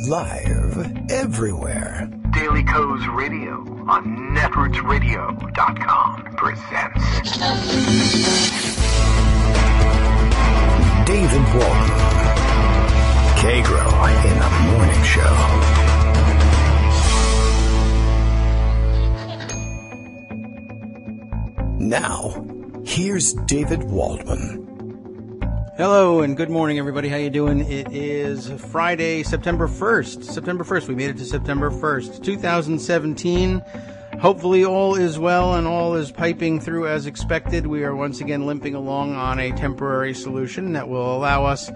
Live everywhere. Daily Co's Radio on netrootsradio.com presents David Walton. Kagro in the Morning Show. Now, here's David Waldman. Hello and good morning, everybody. How you doing? It is Friday, September 1st. September 1st. We made it to September 1st, 2017. Hopefully all is well and all is piping through as expected. We are once again limping along on a temporary solution that will allow us,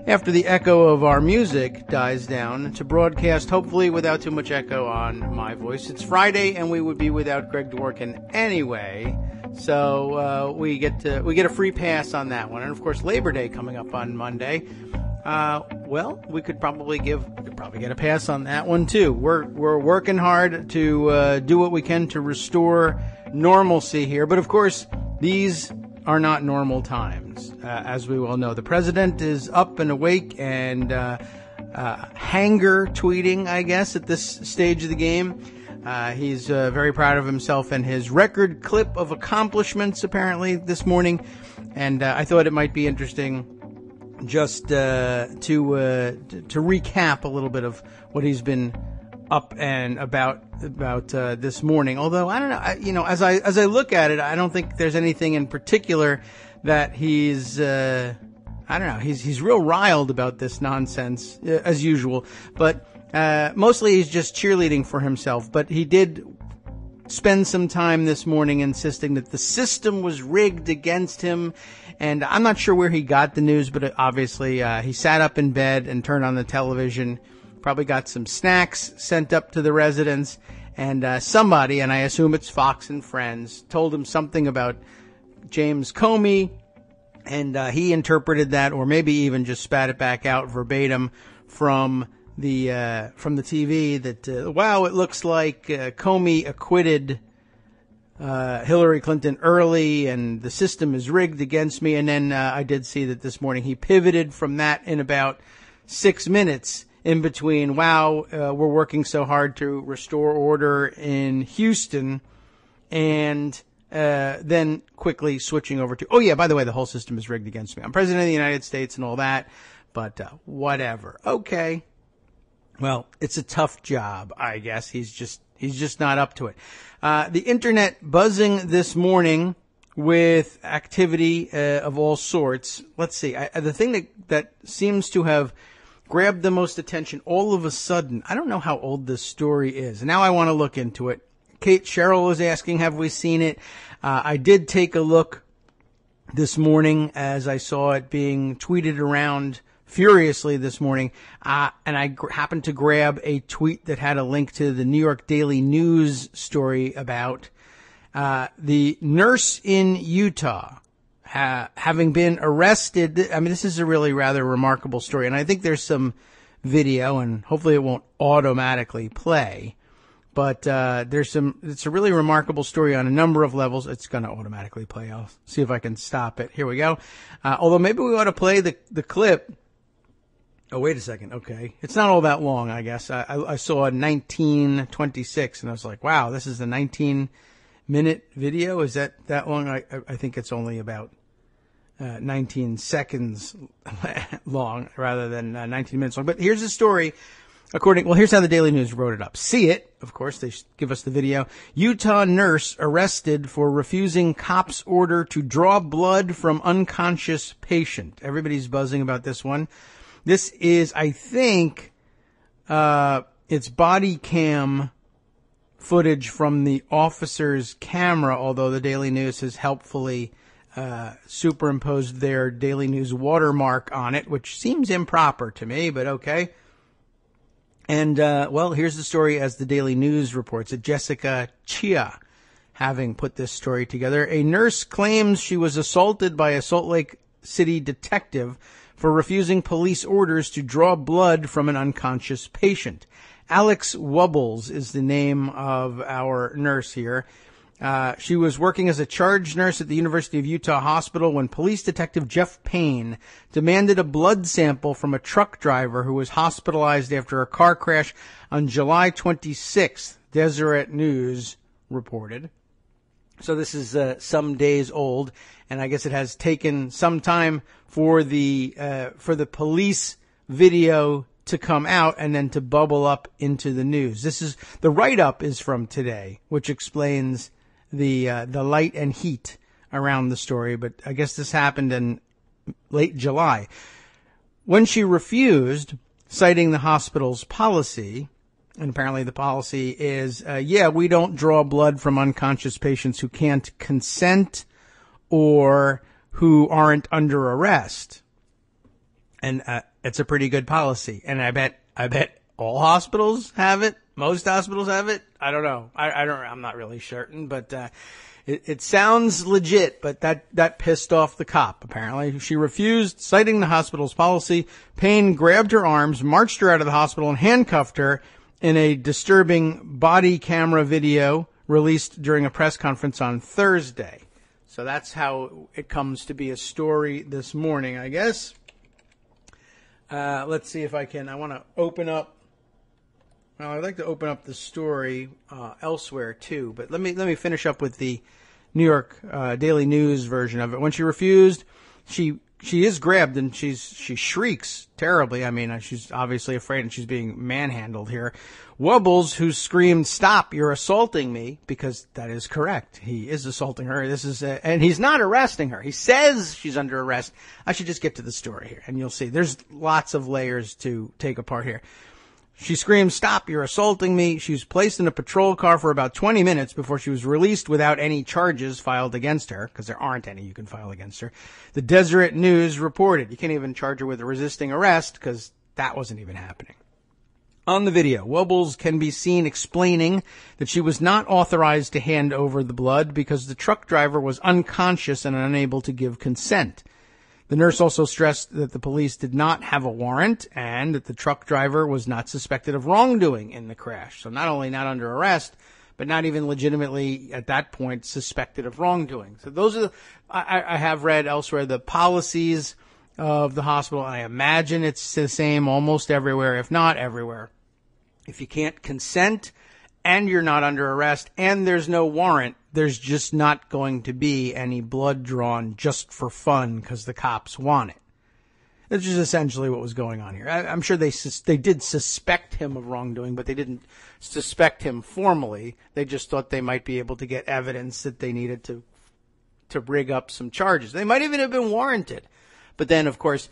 after the echo of our music dies down, to broadcast hopefully without too much echo on my voice. It's Friday and we would be without Greg Dworkin anyway. So we get a free pass on that one, and of course Labor Day coming up on Monday. Well, we could probably get a pass on that one too. We're working hard to do what we can to restore normalcy here, but of course these are not normal times, as we well know. The president is up and awake and hanger tweeting, I guess, at this stage of the game. He's very proud of himself and his record clip of accomplishments apparently this morning, and I thought it might be interesting just to recap a little bit of what he's been up and about this morning. Although I don't know, as I look at it, I don't think there's anything in particular that he's I don't know. He's real riled about this nonsense as usual, but. Mostly he's just cheerleading for himself, but he did spend some time this morning insisting that the system was rigged against him, and I'm not sure where he got the news, but obviously he sat up in bed and turned on the television, probably got some snacks sent up to the residence, and somebody, and I assume it's Fox and Friends, told him something about James Comey, and he interpreted that, or maybe even just spat it back out verbatim from the TV that, wow, it looks like Comey acquitted Hillary Clinton early and the system is rigged against me. And then I did see that this morning he pivoted from that in about 6 minutes in between, wow, we're working so hard to restore order in Houston, and then quickly switching over to, oh yeah, by the way, the whole system is rigged against me. I'm president of the United States and all that, but whatever. Okay. Well, it's a tough job, I guess. He's just not up to it. The internet buzzing this morning with activity of all sorts. Let's see. The thing that seems to have grabbed the most attention all of a sudden, I don't know how old this story is. Now I want to look into it. Kate Sherrill was asking, have we seen it? I did take a look this morning as I saw it being tweeted around furiously this morning, and I happened to grab a tweet that had a link to the New York Daily News story about the nurse in Utah having been arrested. I mean, this is a really rather remarkable story, and I think there's some video, and hopefully it won't automatically play, but it's a really remarkable story on a number of levels. It's going to automatically play. I'll see if I can stop it. Here we go. Although maybe we ought to play the clip. Oh, wait a second. Okay. It's not all that long, I guess. I saw 1926 and I was like, wow, this is a 19-minute video. Is that long? I think it's only about 19 seconds long rather than 19 minutes long. But here's the story. Here's how the Daily News wrote it up. See it. Of course, they give us the video. Utah nurse arrested for refusing cops' order to draw blood from unconscious patient. Everybody's buzzing about this one. This is, I think, it's body cam footage from the officer's camera, although the Daily News has helpfully superimposed their Daily News watermark on it, which seems improper to me, but okay. And, here's the story as the Daily News reports it. Jessica Chia having put this story together. A nurse claims she was assaulted by a Salt Lake City detective for refusing police orders to draw blood from an unconscious patient. Alex Wubbles is the name of our nurse here. She was working as a charge nurse at the University of Utah Hospital when police detective Jeff Payne demanded a blood sample from a truck driver who was hospitalized after a car crash on July 26th, Deseret News reported. So this is some days old, and I guess it has taken some time for the police video to come out and then to bubble up into the news. The write-up is from today, which explains the light and heat around the story, but I guess this happened in late July. When she refused, citing the hospital's policy, and apparently the policy is, we don't draw blood from unconscious patients who can't consent or who aren't under arrest. And it's a pretty good policy. And I bet all hospitals have it. Most hospitals have it. I don't know. I'm not really certain, but it sounds legit, but that pissed off the cop, apparently. She refused, citing the hospital's policy. Payne grabbed her arms, marched her out of the hospital, and handcuffed her in a disturbing body camera video released during a press conference on Thursday. So that's how it comes to be a story this morning, I guess. Let's see if I want to open up. Well, I'd like to open up the story elsewhere too, but let me finish up with the New York Daily News version of it. When she refused, she is grabbed and she shrieks terribly. I mean, she's obviously afraid and she's being manhandled here. Wubbles, who screamed, "Stop, you're assaulting me," because that is correct. He is assaulting her. And he's not arresting her. He says she's under arrest. I should just get to the story here and you'll see. There's lots of layers to take apart here. She screamed, "Stop, you're assaulting me." She was placed in a patrol car for about 20 minutes before she was released without any charges filed against her, because there aren't any you can file against her. The Deseret News reported. You can't even charge her with resisting arrest, because that wasn't even happening. On the video, Wubbles can be seen explaining that she was not authorized to hand over the blood because the truck driver was unconscious and unable to give consent. The nurse also stressed that the police did not have a warrant and that the truck driver was not suspected of wrongdoing in the crash. So not only not under arrest, but not even legitimately at that point suspected of wrongdoing. So those are I have read elsewhere the policies of the hospital. I imagine it's the same almost everywhere, if not everywhere. If you can't consent and you're not under arrest and there's no warrant, there's just not going to be any blood drawn just for fun because the cops want it. That's just essentially what was going on here. I'm sure they did suspect him of wrongdoing, but they didn't suspect him formally. They just thought they might be able to get evidence that they needed to rig up some charges. They might even have been warranted. But then, of course,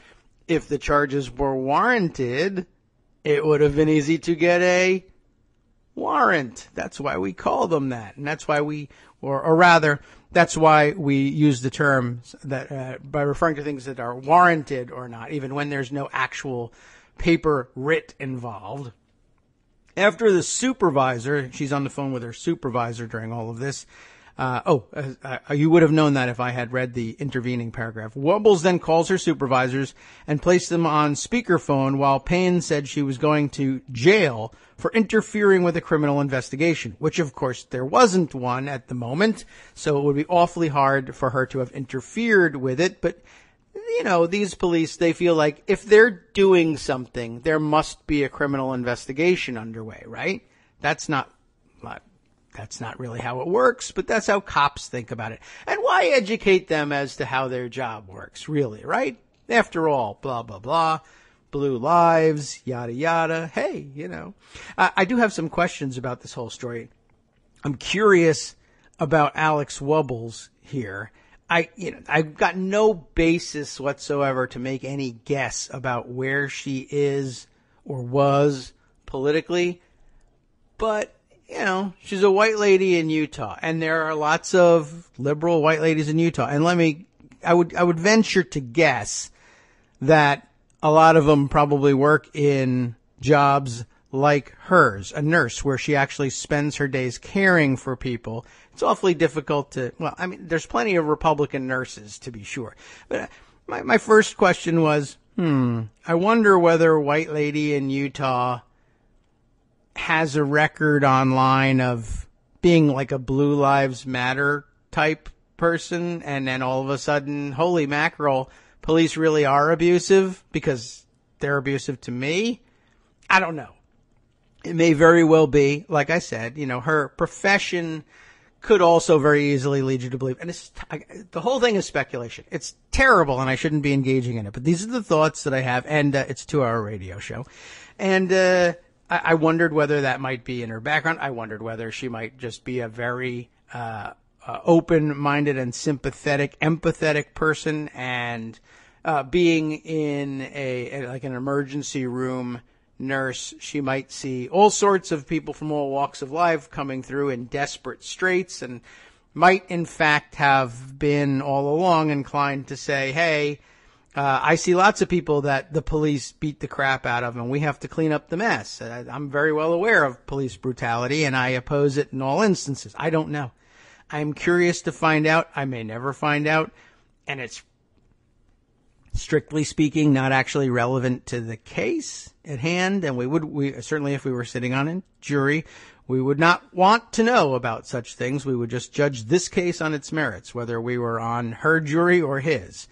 if the charges were warranted, it would have been easy to get a warrant. That's why we call them that. And that's why that's why we use the term that by referring to things that are warranted or not, even when there's no actual paper writ involved. After the supervisor, she's on the phone with her supervisor during all of this. You would have known that if I had read the intervening paragraph. Wubbles then calls her supervisors and placed them on speakerphone while Payne said she was going to jail for interfering with a criminal investigation, which of course there wasn't one at the moment, so it would be awfully hard for her to have interfered with it. But, you know, these police, they feel like if they're doing something, there must be a criminal investigation underway, right? That's not really how it works, but that's how cops think about it. And why educate them as to how their job works, really, right? After all, blah, blah, blah, blue lives, yada, yada. Hey, you know, I do have some questions about this whole story. I'm curious about Alex Wubbles here. I've got no basis whatsoever to make any guess about where she is or was politically, but you know, she's a white lady in Utah, and there are lots of liberal white ladies in Utah. And I would venture to guess that a lot of them probably work in jobs like hers, a nurse, where she actually spends her days caring for people. It's awfully difficult there's plenty of Republican nurses, to be sure. But my first question was, I wonder whether a white lady in Utah has a record online of being like a Blue Lives Matter type person, and then all of a sudden, holy mackerel, police really are abusive because they're abusive to me? I don't know. It may very well be, like I said, her profession could also very easily lead you to believe. And the whole thing is speculation. It's terrible, and I shouldn't be engaging in it. But these are the thoughts that I have, and it's a 2-hour radio show. And I wondered whether that might be in her background. I wondered whether she might just be a very open-minded and sympathetic, empathetic person, and being in an emergency room nurse, she might see all sorts of people from all walks of life coming through in desperate straits, and might in fact have been all along inclined to say, hey, I see lots of people that the police beat the crap out of, and we have to clean up the mess. I'm very well aware of police brutality, and I oppose it in all instances. I don't know. I'm curious to find out. I may never find out, and it's strictly speaking not actually relevant to the case at hand. And we certainly, if we were sitting on a jury, we would not want to know about such things. We would just judge this case on its merits, whether we were on her jury or his.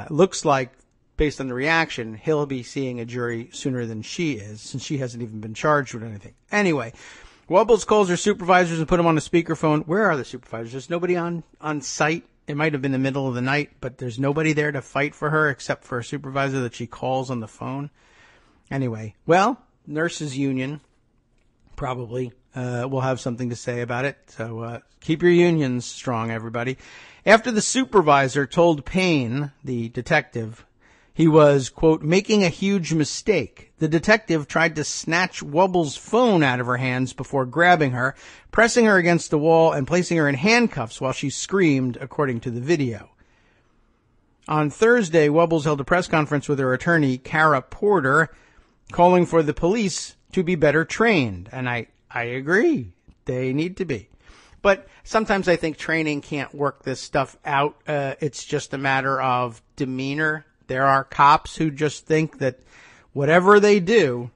Looks like, based on the reaction, he'll be seeing a jury sooner than she is, since she hasn't even been charged with anything. Anyway, Wubbles calls her supervisors and put them on a speakerphone. Where are the supervisors? There's nobody on site. It might have been the middle of the night, but there's nobody there to fight for her except for a supervisor that she calls on the phone. Anyway, well, nurses union probably will have something to say about it. So keep your unions strong, everybody. After the supervisor told Payne, the detective, he was, quote, making a huge mistake, the detective tried to snatch Wubble's phone out of her hands before grabbing her, pressing her against the wall, and placing her in handcuffs while she screamed, according to the video. On Thursday, Wubbles held a press conference with her attorney, Kara Porter, calling for the police to be better trained. And I agree. They need to be. But sometimes I think training can't work this stuff out. It's just a matter of demeanor. There are cops who just think that whatever they do,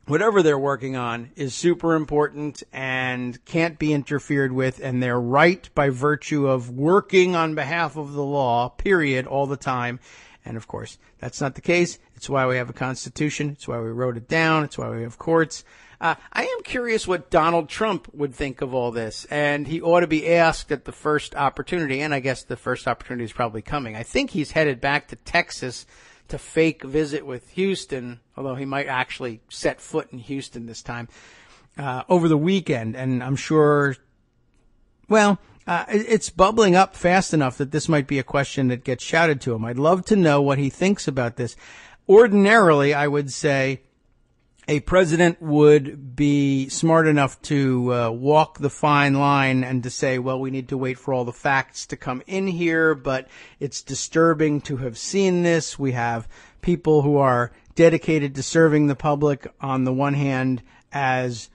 whatever they're working on, is super important and can't be interfered with, and they're right by virtue of working on behalf of the law, period, all the time. And, of course, that's not the case. It's why we have a Constitution. It's why we wrote it down. It's why we have courts. I am curious what Donald Trump would think of all this, and he ought to be asked at the first opportunity, and I guess the first opportunity is probably coming. I think he's headed back to Texas to fake visit with Houston, although he might actually set foot in Houston this time, over the weekend, and I'm sure, well, it's bubbling up fast enough that this might be a question that gets shouted to him. I'd love to know what he thinks about this. Ordinarily, I would say a president would be smart enough to walk the fine line and to say, well, we need to wait for all the facts to come in here, but it's disturbing to have seen this. We have people who are dedicated to serving the public on the one hand as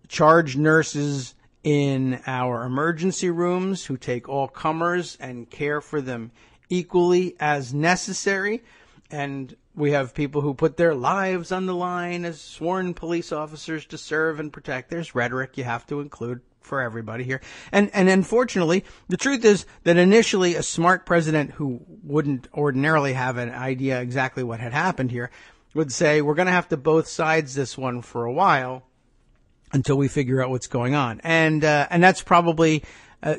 charge nurses in our emergency rooms who take all comers and care for them equally as necessary. And we have people who put their lives on the line as sworn police officers to serve and protect. There's rhetoric you have to include for everybody here. And unfortunately, the truth is that initially a smart president who wouldn't ordinarily have an idea exactly what had happened here would say, we're going to have to both sides this one for a while until we figure out what's going on. And that's probably,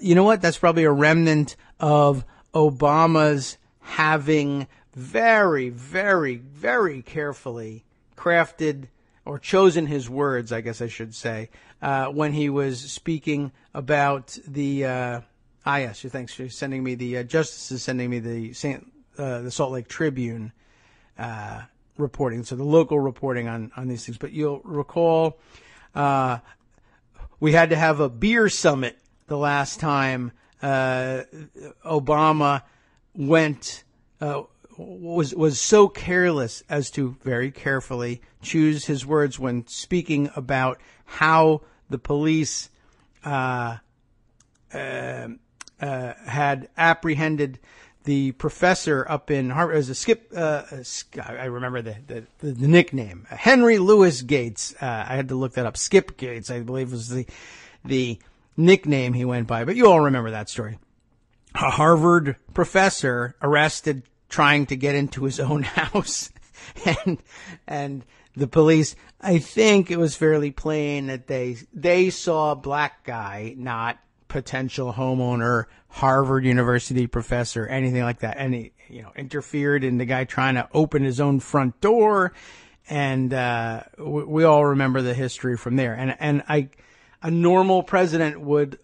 you know what? That's probably a remnant of Obama's having very, very, very carefully crafted or chosen his words, I guess I should say, when he was speaking about the, yes, thanks for sending me the, Justice is sending me the Salt Lake Tribune, reporting. So the local reporting on these things. But you'll recall, we had to have a beer summit the last time, Obama went, was so careless as to very carefully choose his words when speaking about how the police had apprehended the professor up in Harvard. As a Skip, I remember the nickname, Henry Louis Gates. I had to look that up. Skip Gates, I believe, was the nickname he went by, but you all remember that story. A Harvard professor arrested trying to get into his own house. And the police, I think it was fairly plain that they saw a black guy, not potential homeowner, Harvard University professor, anything like that. And he, interfered in the guy trying to open his own front door. And, we all remember the history from there. And a normal president would,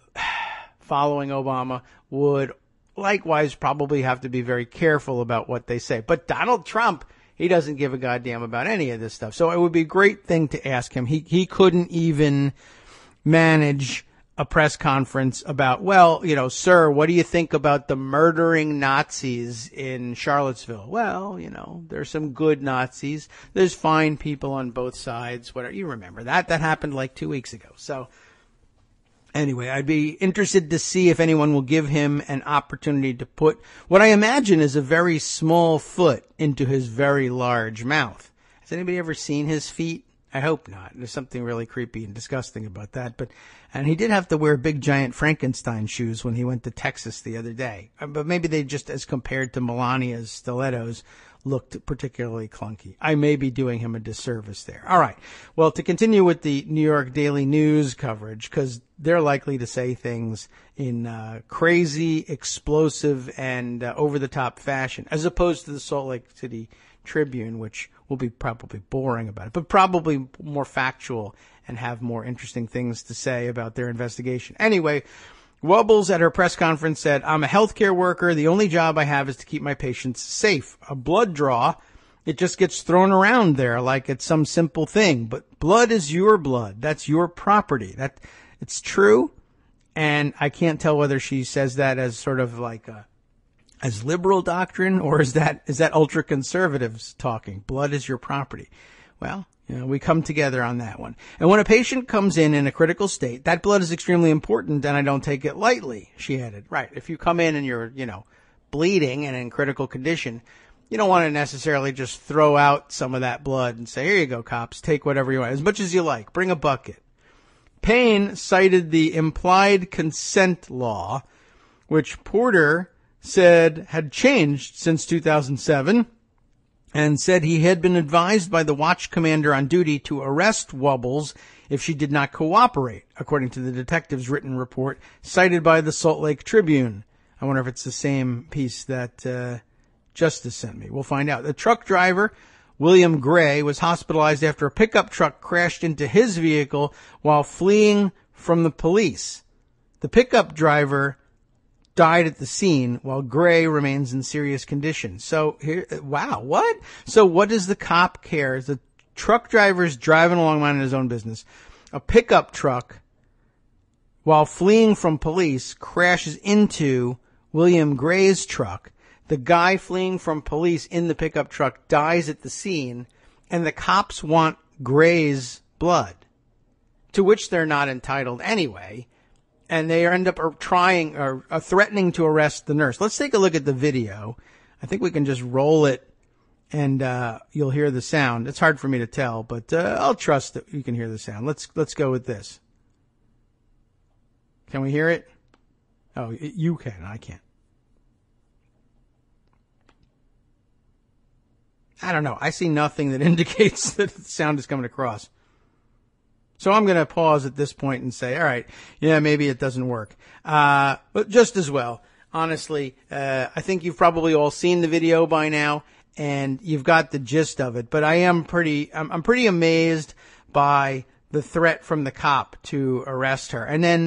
following Obama, would likewise probably have to be very careful about what they say. But Donald Trump, he doesn't give a goddamn about any of this stuff. So it would be a great thing to ask him. He couldn't even manage a press conference about, sir, what do you think about the murdering Nazis in Charlottesville? Well, there's some good Nazis. There's fine people on both sides. Whatever. You remember that. That happened like 2 weeks ago. So anyway, I'd be interested to see if anyone will give him an opportunity to put what I imagine is a very small foot into his very large mouth. Has anybody ever seen his feet? I hope not. There's something really creepy and disgusting about that. And he did have to wear big giant Frankenstein shoes when he went to Texas the other day. But maybe they just, as compared to Melania's stilettos, looked particularly clunky. I may be doing him a disservice there. All right. Well, to continue with the New York Daily News coverage, because they're likely to say things in crazy, explosive, and over-the-top fashion, as opposed to the Salt Lake City Tribune, which will be probably boring about it, but probably more factual and have more interesting things to say about their investigation. Anyway, Wubbles at her press conference said, I'm a healthcare worker. The only job I have is to keep my patients safe. A blood draw, it just gets thrown around there like it's some simple thing. But blood is your blood. That's your property. It's true. And I can't tell whether she says that as sort of like as liberal doctrine, or is that ultra conservatives talking? Blood is your property. Well, we come together on that one. And when a patient comes in a critical state, that blood is extremely important, and I don't take it lightly, she added. Right. If you come in and you're, bleeding and in critical condition, you don't want to necessarily just throw out some of that blood and say, here you go, cops, take whatever you want, as much as you like. Bring a bucket. Payne cited the implied consent law, which Porter said had changed since 2007, and said he had been advised by the watch commander on duty to arrest Wubbles if she did not cooperate, according to the detective's written report cited by the Salt Lake Tribune. I wonder if it's the same piece that Justice sent me. We'll find out. The truck driver, William Gray, was hospitalized after a pickup truck crashed into his vehicle while fleeing from the police. The pickup driver died at the scene while Gray remains in serious condition. So here, wow, what? So what does the cop care? The truck driver's driving along minding his own business. A pickup truck, while fleeing from police, crashes into William Gray's truck. The guy fleeing from police in the pickup truck dies at the scene, and the cops want Gray's blood, to which they're not entitled anyway. And they end up threatening to arrest the nurse. Let's take a look at the video. I think we can just roll it and you'll hear the sound. It's hard for me to tell, but I'll trust that you can hear the sound. Let's go with this. Can we hear it? Oh, you can. I can't. I don't know. I see nothing that indicates that the sound is coming across. So I'm going to pause at this point and say, all right, yeah, maybe it doesn't work. But just as well, honestly, I think you've probably all seen the video by now and you've got the gist of it. But I'm pretty amazed by the threat from the cop to arrest her. And then,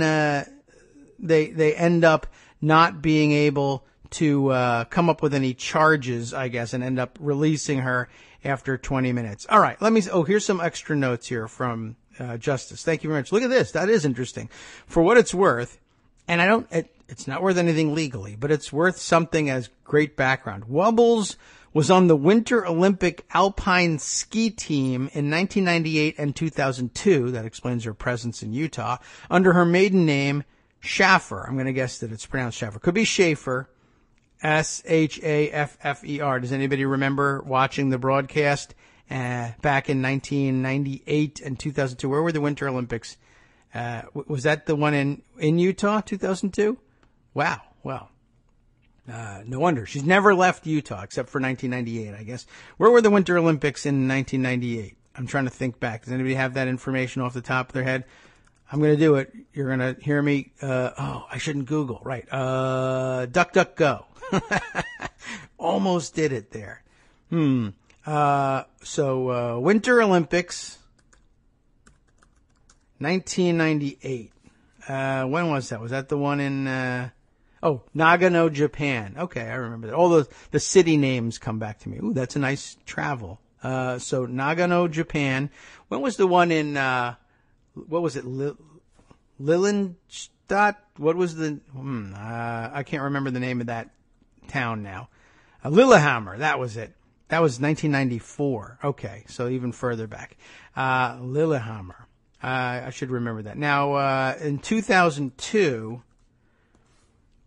they end up not being able to, come up with any charges, I guess, and end up releasing her after 20 minutes. All right. Here's some extra notes here from Justice. Thank you very much. Look at this. That is interesting. For what it's worth, and it's not worth anything legally, but it's worth something as great background. Wubbles was on the Winter Olympic alpine ski team in 1998 and 2002. That explains her presence in Utah under her maiden name, Schaffer. I'm going to guess that it's pronounced Schaffer. Could be Schaefer. Schaffer. Does anybody remember watching the broadcast back in 1998 and 2002? Where were the Winter Olympics Was that the one in Utah, 2002? Wow. Well, no wonder. She's never left Utah except for 1998, I guess. Where were the Winter Olympics in 1998? I'm trying to think back. Does anybody have that information off the top of their head? I'm going to do it. You're going to hear me. I shouldn't Google. Right. Duck, duck, go. Almost did it there. So Winter Olympics, 1998. When was that? Was that the one in, Nagano, Japan. Okay. I remember that. All the city names come back to me. Ooh, that's a nice travel. So Nagano, Japan. When was the one in, what was it? Lillenstadt? What was the, I can't remember the name of that town now. Lillehammer. That was it. That was 1994. Okay. So even further back. Lillehammer. I should remember that. Now, in 2002,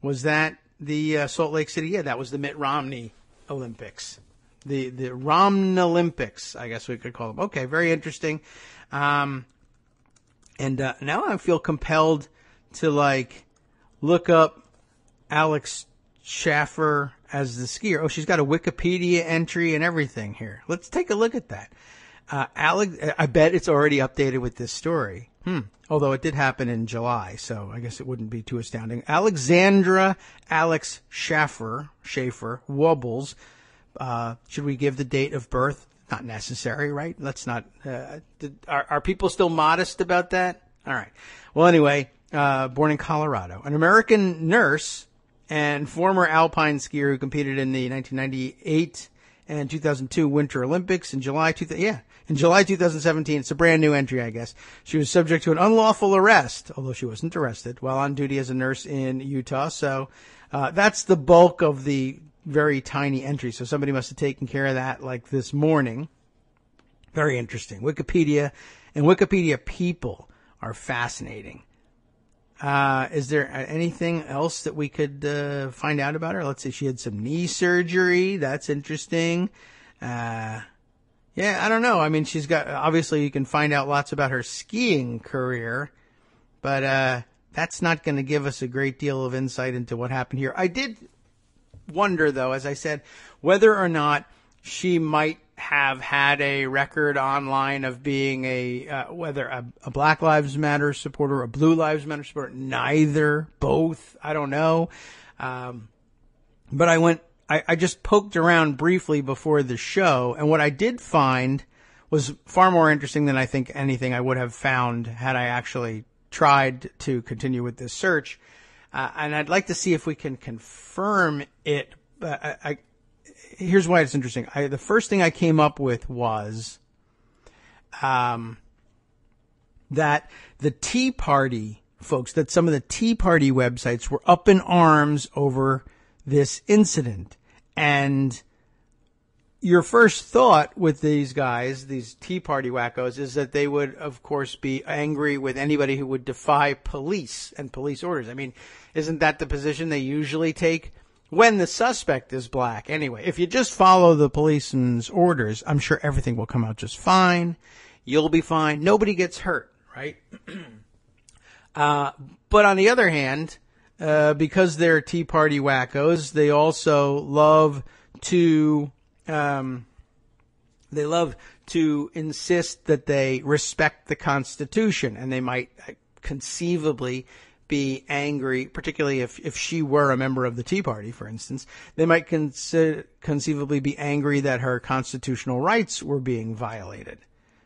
was that the Salt Lake City? Yeah, that was the Mitt Romney Olympics. The Romnolympics, I guess we could call them. Okay, very interesting. And now I feel compelled to look up Alex Schaffer as the skier. Oh, she's got a Wikipedia entry and everything here. Let's take a look at that. Alex, I bet it's already updated with this story. Although it did happen in July, so I guess it wouldn't be too astounding. Alexandra Alex Schaffer Wobbles. Should we give the date of birth? Not necessary, right? Let's not. Are people still modest about that? All right. Well, anyway, born in Colorado, an American nurse and former alpine skier who competed in the 1998 and 2002 Winter Olympics in July 2017. It's a brand new entry, I guess. She was subject to an unlawful arrest, although she wasn't arrested, while on duty as a nurse in Utah. So that's the bulk of the very tiny entry. So somebody must have taken care of that this morning. Very interesting. Wikipedia and Wikipedia people are fascinating. Is there anything else that we could find out about her? Let's see. She had some knee surgery. That's interesting. Yeah, I don't know. I mean, she's got, obviously you can find out lots about her skiing career, but that's not going to give us a great deal of insight into what happened here. I did wonder, though, as I said, whether or not she might have had a record online of being whether a Black Lives Matter supporter, a Blue Lives Matter supporter, neither, both, I don't know. But I just poked around briefly before the show, and what I did find was far more interesting than I think anything I would have found had I actually tried to continue with this search. And I'd like to see if we can confirm it. Here's why it's interesting. The first thing I came up with was that the Tea Party folks, that some of the Tea Party websites were up in arms over this incident. And your first thought with these guys, these Tea Party wackos, is that they would, of course, be angry with anybody who would defy police and police orders. I mean, isn't that the position they usually take when the suspect is black? Anyway, if you just follow the policeman's orders, I'm sure everything will come out just fine. You'll be fine. Nobody gets hurt, right? But on the other hand, because they're Tea Party wackos, they also love to insist that they respect the Constitution, and they might conceivably be angry, particularly if she were a member of the Tea Party, for instance. They might conceivably be angry that her constitutional rights were being violated.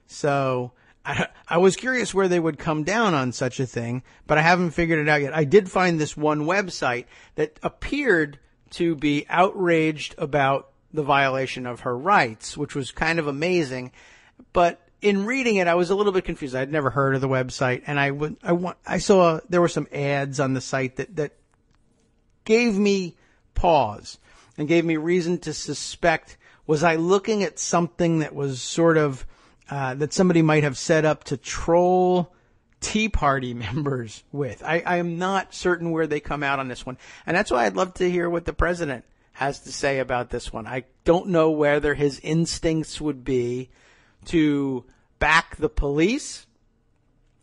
So I was curious where they would come down on such a thing, but I haven't figured it out yet. I did find this one website that appeared to be outraged about the violation of her rights, which was kind of amazing. But in reading it, I was a little bit confused. I'd never heard of the website, and I saw there were some ads on the site that gave me pause and gave me reason to suspect, was I looking at something that was sort of that somebody might have set up to troll Tea Party members with. I am not certain where they come out on this one, and that's why I'd love to hear what the president has to say about this one. I don't know whether his instincts would be to back the police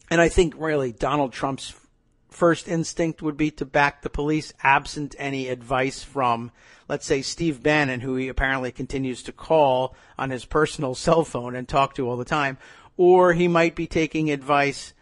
And I think really Donald Trump's first instinct would be to back the police absent any advice from, let's say, Steve Bannon, who he apparently continues to call on his personal cell phone and talk to all the time. Or he might be taking advice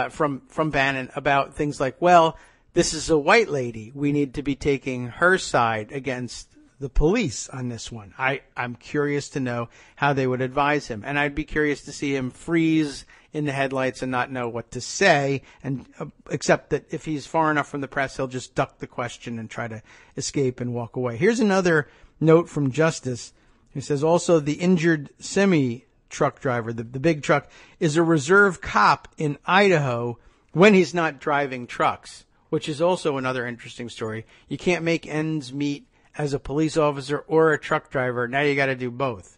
from Bannon about things like, well, this is a white lady. We need to be taking her side against the police on this one. I'm curious to know how they would advise him. And I'd be curious to see him freeze in the headlights and not know what to say, and except that if he's far enough from the press, he'll just duck the question and try to escape and walk away. Here's another note from Justice, who says also the injured semi-truck driver, the big truck, is a reserve cop in Idaho when he's not driving trucks, which is also another interesting story. You can't make ends meet as a police officer or a truck driver. Now you got to do both.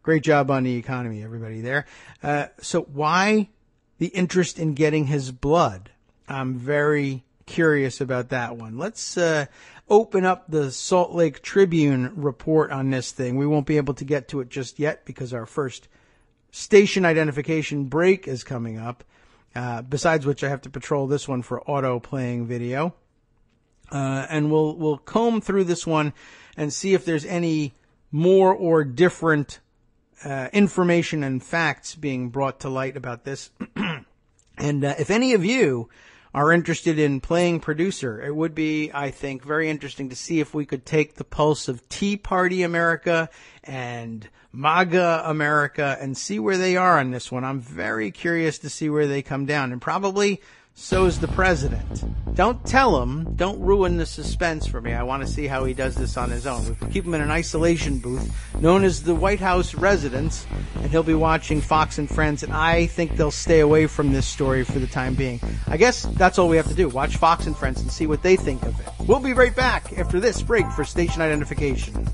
Great job on the economy, everybody there. So why the interest in getting his blood? I'm very curious about that one. Let's open up the Salt Lake Tribune report on this thing. We won't be able to get to it just yet because our first station identification break is coming up. Besides which I have to patrol this one for auto playing video. And we'll comb through this one and see if there's any more or different information and facts being brought to light about this. And if any of you are interested in playing producer, it would be, I think, very interesting to see if we could take the pulse of Tea Party America and MAGA America and see where they are on this one. I'm very curious to see where they come down, and probably so is the president. Don't tell him. Don't ruin the suspense for me. I want to see how he does this on his own. We keep him in an isolation booth known as the White House residence, and he'll be watching Fox and Friends, and I think they'll stay away from this story for the time being. I guess that's all we have to do. Watch Fox and Friends and see what they think of it. We'll be right back after this break for station identification.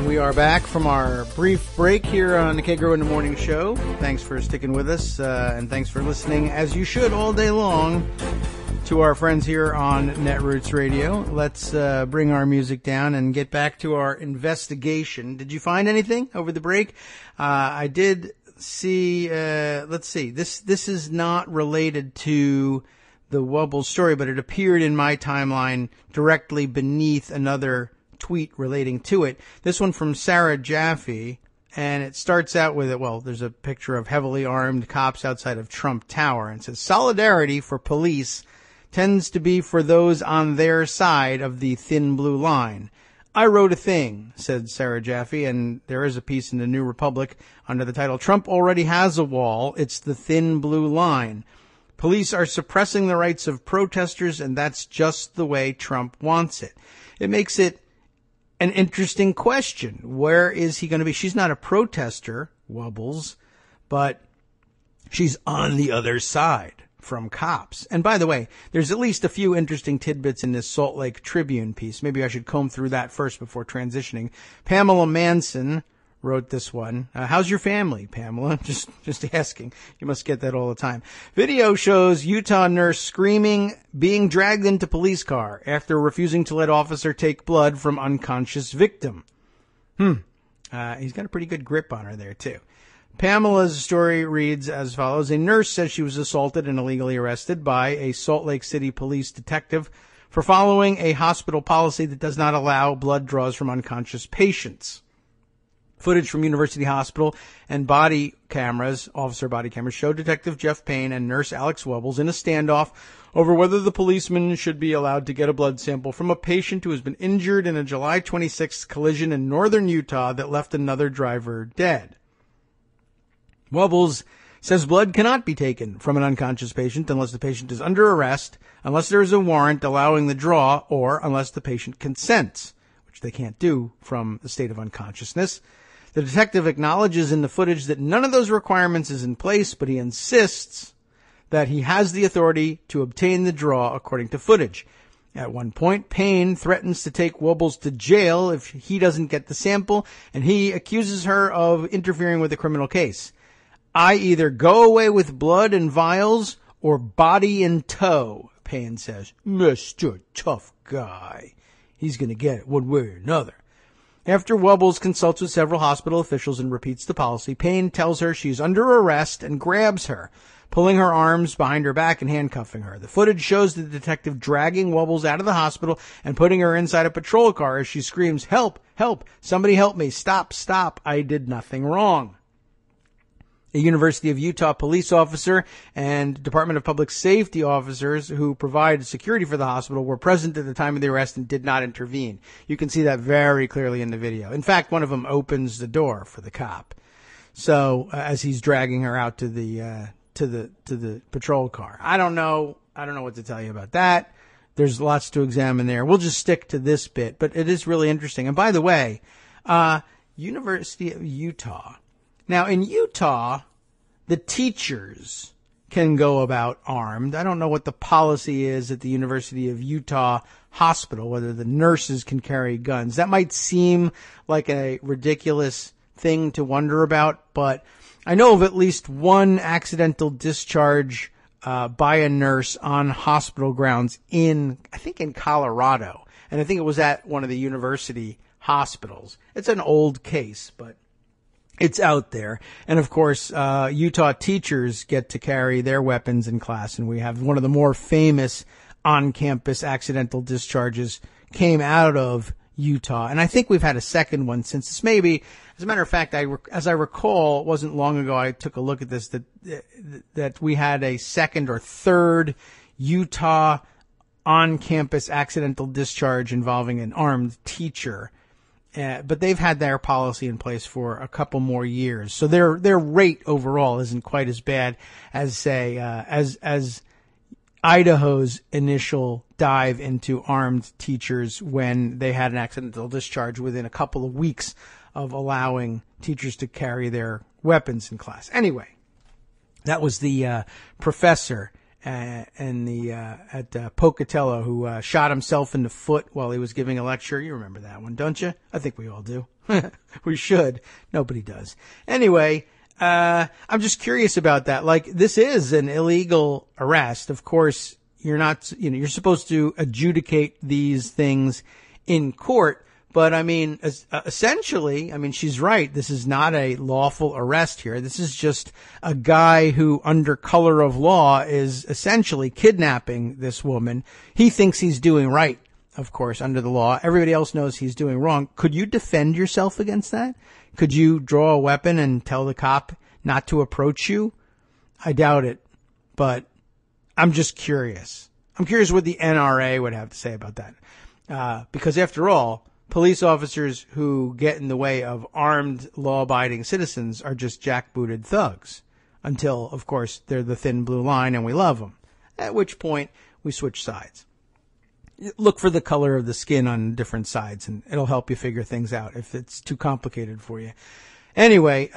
We are back from our brief break here on the Kagro in the Morning Show. Thanks for sticking with us, and thanks for listening, as you should, all day long, to our friends here on Netroots Radio. Let's bring our music down and get back to our investigation. Did you find anything over the break? I did see, let's see, this is not related to the Wubbles story, but it appeared in my timeline directly beneath another tweet relating to it. This one from Sarah Jaffe, and it starts out with, well, there's a picture of heavily armed cops outside of Trump Tower, and it says, solidarity for police tends to be for those on their side of the thin blue line. I wrote a thing, said Sarah Jaffe, and there is a piece in the New Republic under the title, Trump already has a wall, it's the thin blue line. Police are suppressing the rights of protesters, and that's just the way Trump wants it. It makes it an interesting question. Where is he going to be? She's not a protester, Wubbles, but she's on the other side from cops. And by the way, there's at least a few interesting tidbits in this Salt Lake Tribune piece. Maybe I should comb through that first before transitioning. Pamela Manson wrote this one. How's your family, Pamela? Just asking. You must get that all the time. Video shows Utah nurse screaming, being dragged into police car after refusing to let officer take blood from unconscious victim. He's got a pretty good grip on her there, too. Pamela's story reads as follows. A nurse says she was assaulted and illegally arrested by a Salt Lake City police detective for following a hospital policy that does not allow blood draws from unconscious patients. Footage from University Hospital and body cameras, officer body cameras, show Detective Jeff Payne and Nurse Alex Wubbles in a standoff over whether the policeman should be allowed to get a blood sample from a patient who has been injured in a July 26th collision in northern Utah that left another driver dead. Wubbles says blood cannot be taken from an unconscious patient unless the patient is under arrest, unless there is a warrant allowing the draw, or unless the patient consents, which they can't do from the state of unconsciousness. The detective acknowledges in the footage that none of those requirements is in place, but he insists that he has the authority to obtain the draw according to footage. At one point, Payne threatens to take Wubbles to jail if he doesn't get the sample, and he accuses her of interfering with a criminal case. I either go away with blood and vials or body in tow, Payne says. Mr. Tough Guy. He's going to get it one way or another. After Wubbles consults with several hospital officials and repeats the policy, Payne tells her she's under arrest and grabs her, pulling her arms behind her back and handcuffing her. The footage shows the detective dragging Wubbles out of the hospital and putting her inside a patrol car as she screams, "Help! Help! Somebody help me! Stop! Stop! I did nothing wrong." A University of Utah police officer and Department of Public Safety officers who provide security for the hospital were present at the time of the arrest and did not intervene. You can see that very clearly in the video. In fact, one of them opens the door for the cop. So, as he's dragging her out to the patrol car. I don't know what to tell you about that. There's lots to examine there. We'll just stick to this bit, but it is really interesting. And by the way, University of Utah. Now, in Utah, the teachers can go about armed. I don't know what the policy is at the University of Utah hospital, whether the nurses can carry guns. That might seem like a ridiculous thing to wonder about, but I know of at least one accidental discharge by a nurse on hospital grounds in Colorado. And I think it was at one of the university hospitals. It's an old case, but it's out there. And of course, Utah teachers get to carry their weapons in class. And we have one of the more famous on-campus accidental discharges came out of Utah. And I think we've had a second one since this. Maybe, as a matter of fact, as I recall, it wasn't long ago I took a look at this, that we had a second or third Utah on-campus accidental discharge involving an armed teacher. But they've had their policy in place for a couple more years. So their rate overall isn't quite as bad as, say, as Idaho's initial dive into armed teachers when they had an accidental discharge within a couple of weeks of allowing teachers to carry their weapons in class. Anyway, that was the professor at Pocatello who shot himself in the foot while he was giving a lecture. You remember that one, don't you? I think we all do. We should. Nobody does. Anyway, I'm just curious about that. Like, this is an illegal arrest. Of course, you're supposed to adjudicate these things in court. But I mean, essentially, she's right. This is not a lawful arrest here. This is just a guy who, under color of law, is essentially kidnapping this woman. He thinks he's doing right, of course, under the law. Everybody else knows he's doing wrong. Could you defend yourself against that? Could you draw a weapon and tell the cop not to approach you? I doubt it, but I'm just curious. I'm curious what the NRA would have to say about that. Because after all, police officers who get in the way of armed, law-abiding citizens are just jackbooted thugs. Until, of course, they're the thin blue line and we love them. At which point, we switch sides. Look for the color of the skin on different sides, and it'll help you figure things out if it's too complicated for you. Anyway,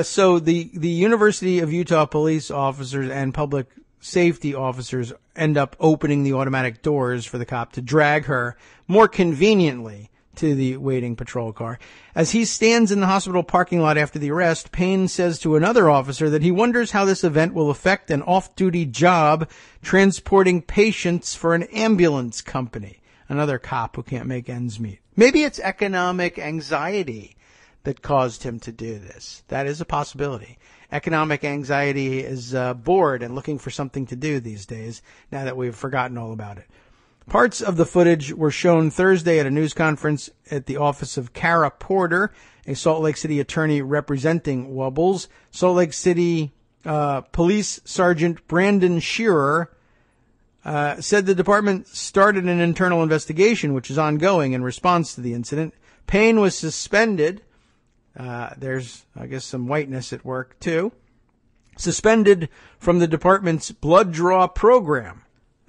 so the University of Utah police officers and public safety officers end up opening the automatic doors for the cop to drag her more conveniently to the waiting patrol car. As he stands in the hospital parking lot after the arrest, Payne says to another officer that he wonders how this event will affect an off-duty job transporting patients for an ambulance company. Another cop who can't make ends meet. Maybe it's economic anxiety that caused him to do this. That is a possibility. Economic anxiety is bored and looking for something to do these days, now that we've forgotten all about it. Parts of the footage were shown Thursday at a news conference at the office of Kara Porter, a Salt Lake City attorney representing Wubbles. Salt Lake City Police Sergeant Brandon Shearer said the department started an internal investigation, which is ongoing in response to the incident. Payne was suspended. There's, I guess, some whiteness at work, too. Suspended from the department's blood draw program.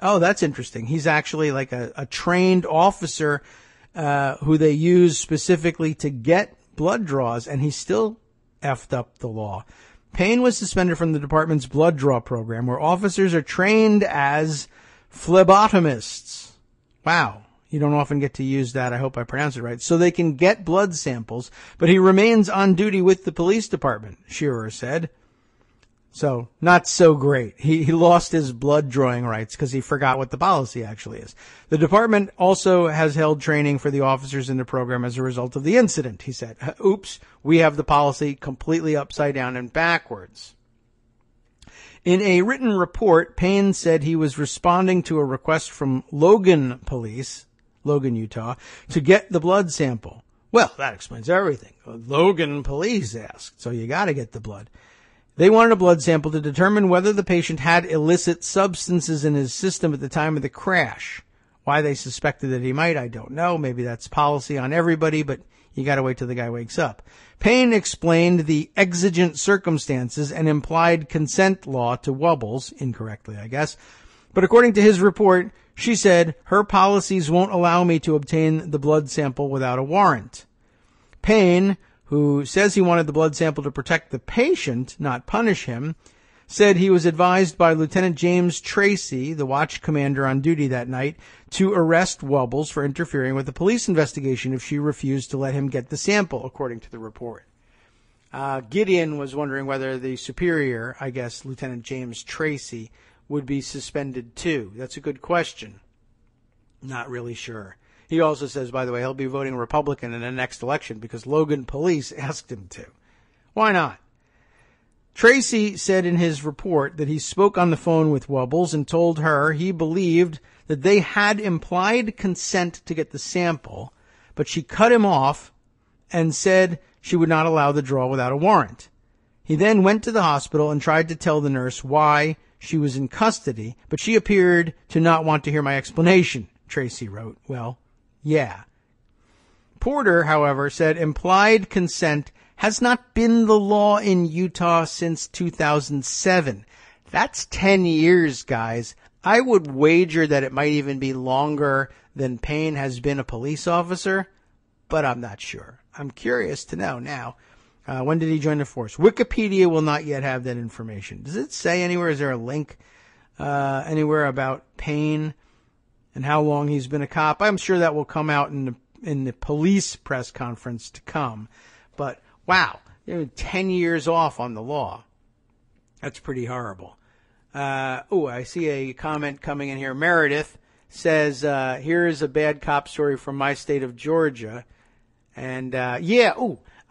Oh, that's interesting. He's actually like a trained officer who they use specifically to get blood draws, and he still effed up the law. Payne was suspended from the department's blood draw program, where officers are trained as phlebotomists. Wow. You don't often get to use that. I hope I pronounced it right. So they can get blood samples, but he remains on duty with the police department, Shearer said. So not so great. He lost his blood drawing rights because he forgot what the policy actually is. The department also has held training for the officers in the program as a result of the incident, he said. Oops, we have the policy completely upside down and backwards. In a written report, Payne said he was responding to a request from Logan Police, Logan, Utah, to get the blood sample. Well, that explains everything. Logan Police asked, so you got to get the blood. They wanted a blood sample to determine whether the patient had illicit substances in his system at the time of the crash. Why they suspected that he might, I don't know. Maybe that's policy on everybody, but you got to wait till the guy wakes up. Payne explained the exigent circumstances and implied consent law to Wubbles, incorrectly, I guess. But according to his report, she said, her policies won't allow me to obtain the blood sample without a warrant. Payne, who says he wanted the blood sample to protect the patient, not punish him, said he was advised by Lieutenant James Tracy, the watch commander on duty that night, to arrest Wubbles for interfering with the police investigation if she refused to let him get the sample, according to the report. Gideon was wondering whether the superior, I guess Lieutenant James Tracy, would be suspended too. That's a good question. Not really sure. He also says, by the way, he'll be voting Republican in the next election because Logan Police asked him to. Why not? Tracy said in his report that he spoke on the phone with Wubbles and told her he believed that they had implied consent to get the sample, but she cut him off and said she would not allow the draw without a warrant. He then went to the hospital and tried to tell the nurse why she was in custody, but she appeared to not want to hear my explanation, Tracy wrote. Well, yeah. Porter, however, said implied consent has not been the law in Utah since 2007. That's 10 years, guys. I would wager that it might even be longer than Payne has been a police officer, but I'm not sure. I'm curious to know now. When did he join the force? Wikipedia will not yet have that information. Does it say anywhere? Is there a link anywhere about Payne and how long he's been a cop? I'm sure that will come out in the police press conference to come. But wow, 10 years off on the law. That's pretty horrible. I see a comment coming in here. Meredith says, here is a bad cop story from my state of Georgia. And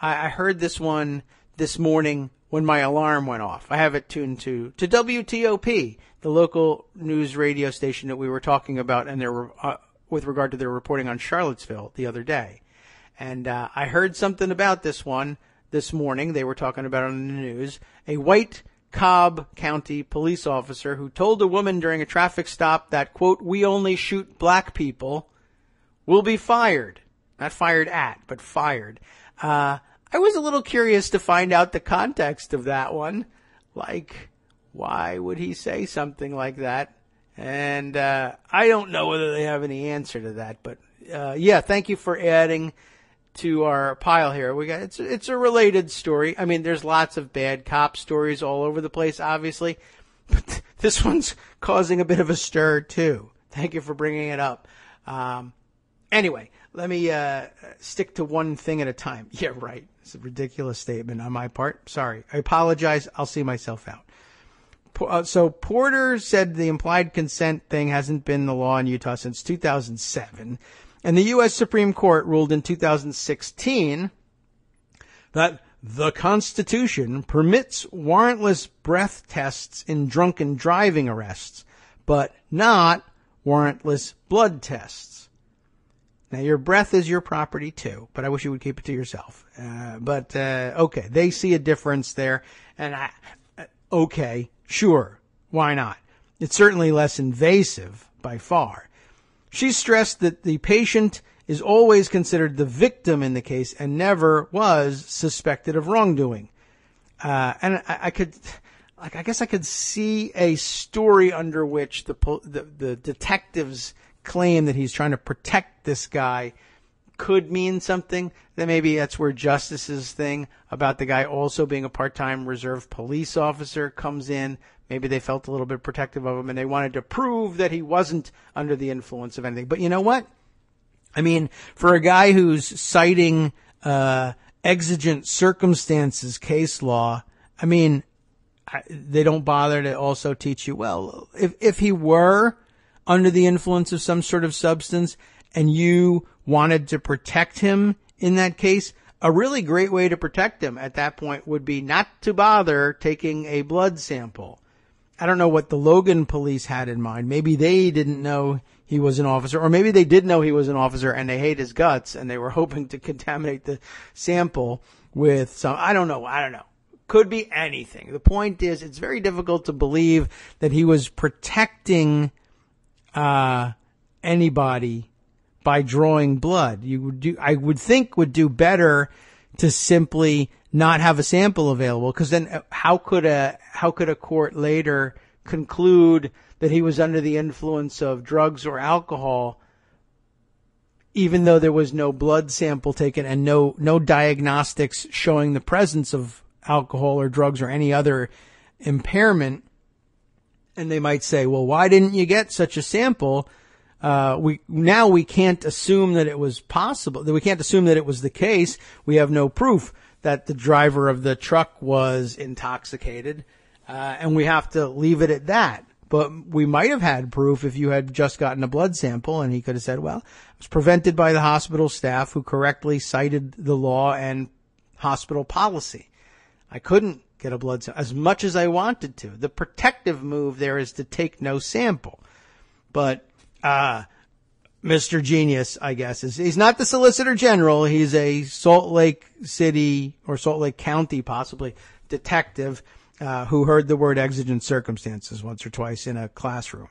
I heard this one this morning when my alarm went off. I have it tuned to WTOP, the local news radio station that we were talking about, and with regard to their reporting on Charlottesville the other day. And I heard something about this one this morning. They were talking about it on the news. A white Cobb County police officer who told a woman during a traffic stop that, quote, we only shoot black people, will be fired. Not fired at, but fired. I was a little curious to find out the context of that one. Like, why would he say something like that? And I don't know whether they have any answer to that. But, thank you for adding to our pile here. It's a related story. I mean, there's lots of bad cop stories all over the place, obviously. But this one's causing a bit of a stir, too. Thank you for bringing it up. Anyway, let me stick to one thing at a time. Yeah, right. It's a ridiculous statement on my part. Sorry. I apologize. I'll see myself out. So Porter said the implied consent thing hasn't been the law in Utah since 2007. And the U.S. Supreme Court ruled in 2016 that the Constitution permits warrantless breath tests in drunken driving arrests, but not warrantless blood tests. Now, your breath is your property, too, but I wish you would keep it to yourself. Okay, they see a difference there, and okay, sure, why not? It's certainly less invasive by far. She stressed that the patient is always considered the victim in the case and never was suspected of wrongdoing. And I guess I could see a story under which the detectives claim that he's trying to protect this guy could mean something. Then maybe that's where Justice's thing about the guy also being a part-time reserve police officer comes in. Maybe they felt a little bit protective of him and they wanted to prove that he wasn't under the influence of anything. But you know what? I mean, for a guy who's citing exigent circumstances case law, I mean, they don't bother to also teach you, well, if he were under the influence of some sort of substance and you wanted to protect him in that case, a really great way to protect him at that point would be not to bother taking a blood sample. I don't know what the Logan police had in mind. Maybe they didn't know he was an officer, or maybe they did know he was an officer and they hate his guts and they were hoping to contaminate the sample with some, I don't know. Could be anything. The point is, it's very difficult to believe that he was protecting anybody by drawing blood. I would think would do better to simply not have a sample available, because then how could a court later conclude that he was under the influence of drugs or alcohol, even though there was no blood sample taken and no diagnostics showing the presence of alcohol or drugs or any other impairment? And they might say, well, why didn't you get such a sample? We can't assume that it was possible, that we can't assume that it was the case. We have no proof that the driver of the truck was intoxicated, and we have to leave it at that. But we might have had proof if you had just gotten a blood sample, and he could have said, well, it was prevented by the hospital staff who correctly cited the law and hospital policy. I couldn't get a blood sample as much as I wanted to. The protective move there is to take no sample. But Mr. Genius, I guess, he's not the Solicitor General. He's a Salt Lake City or Salt Lake County, possibly, detective who heard the word exigent circumstances once or twice in a classroom.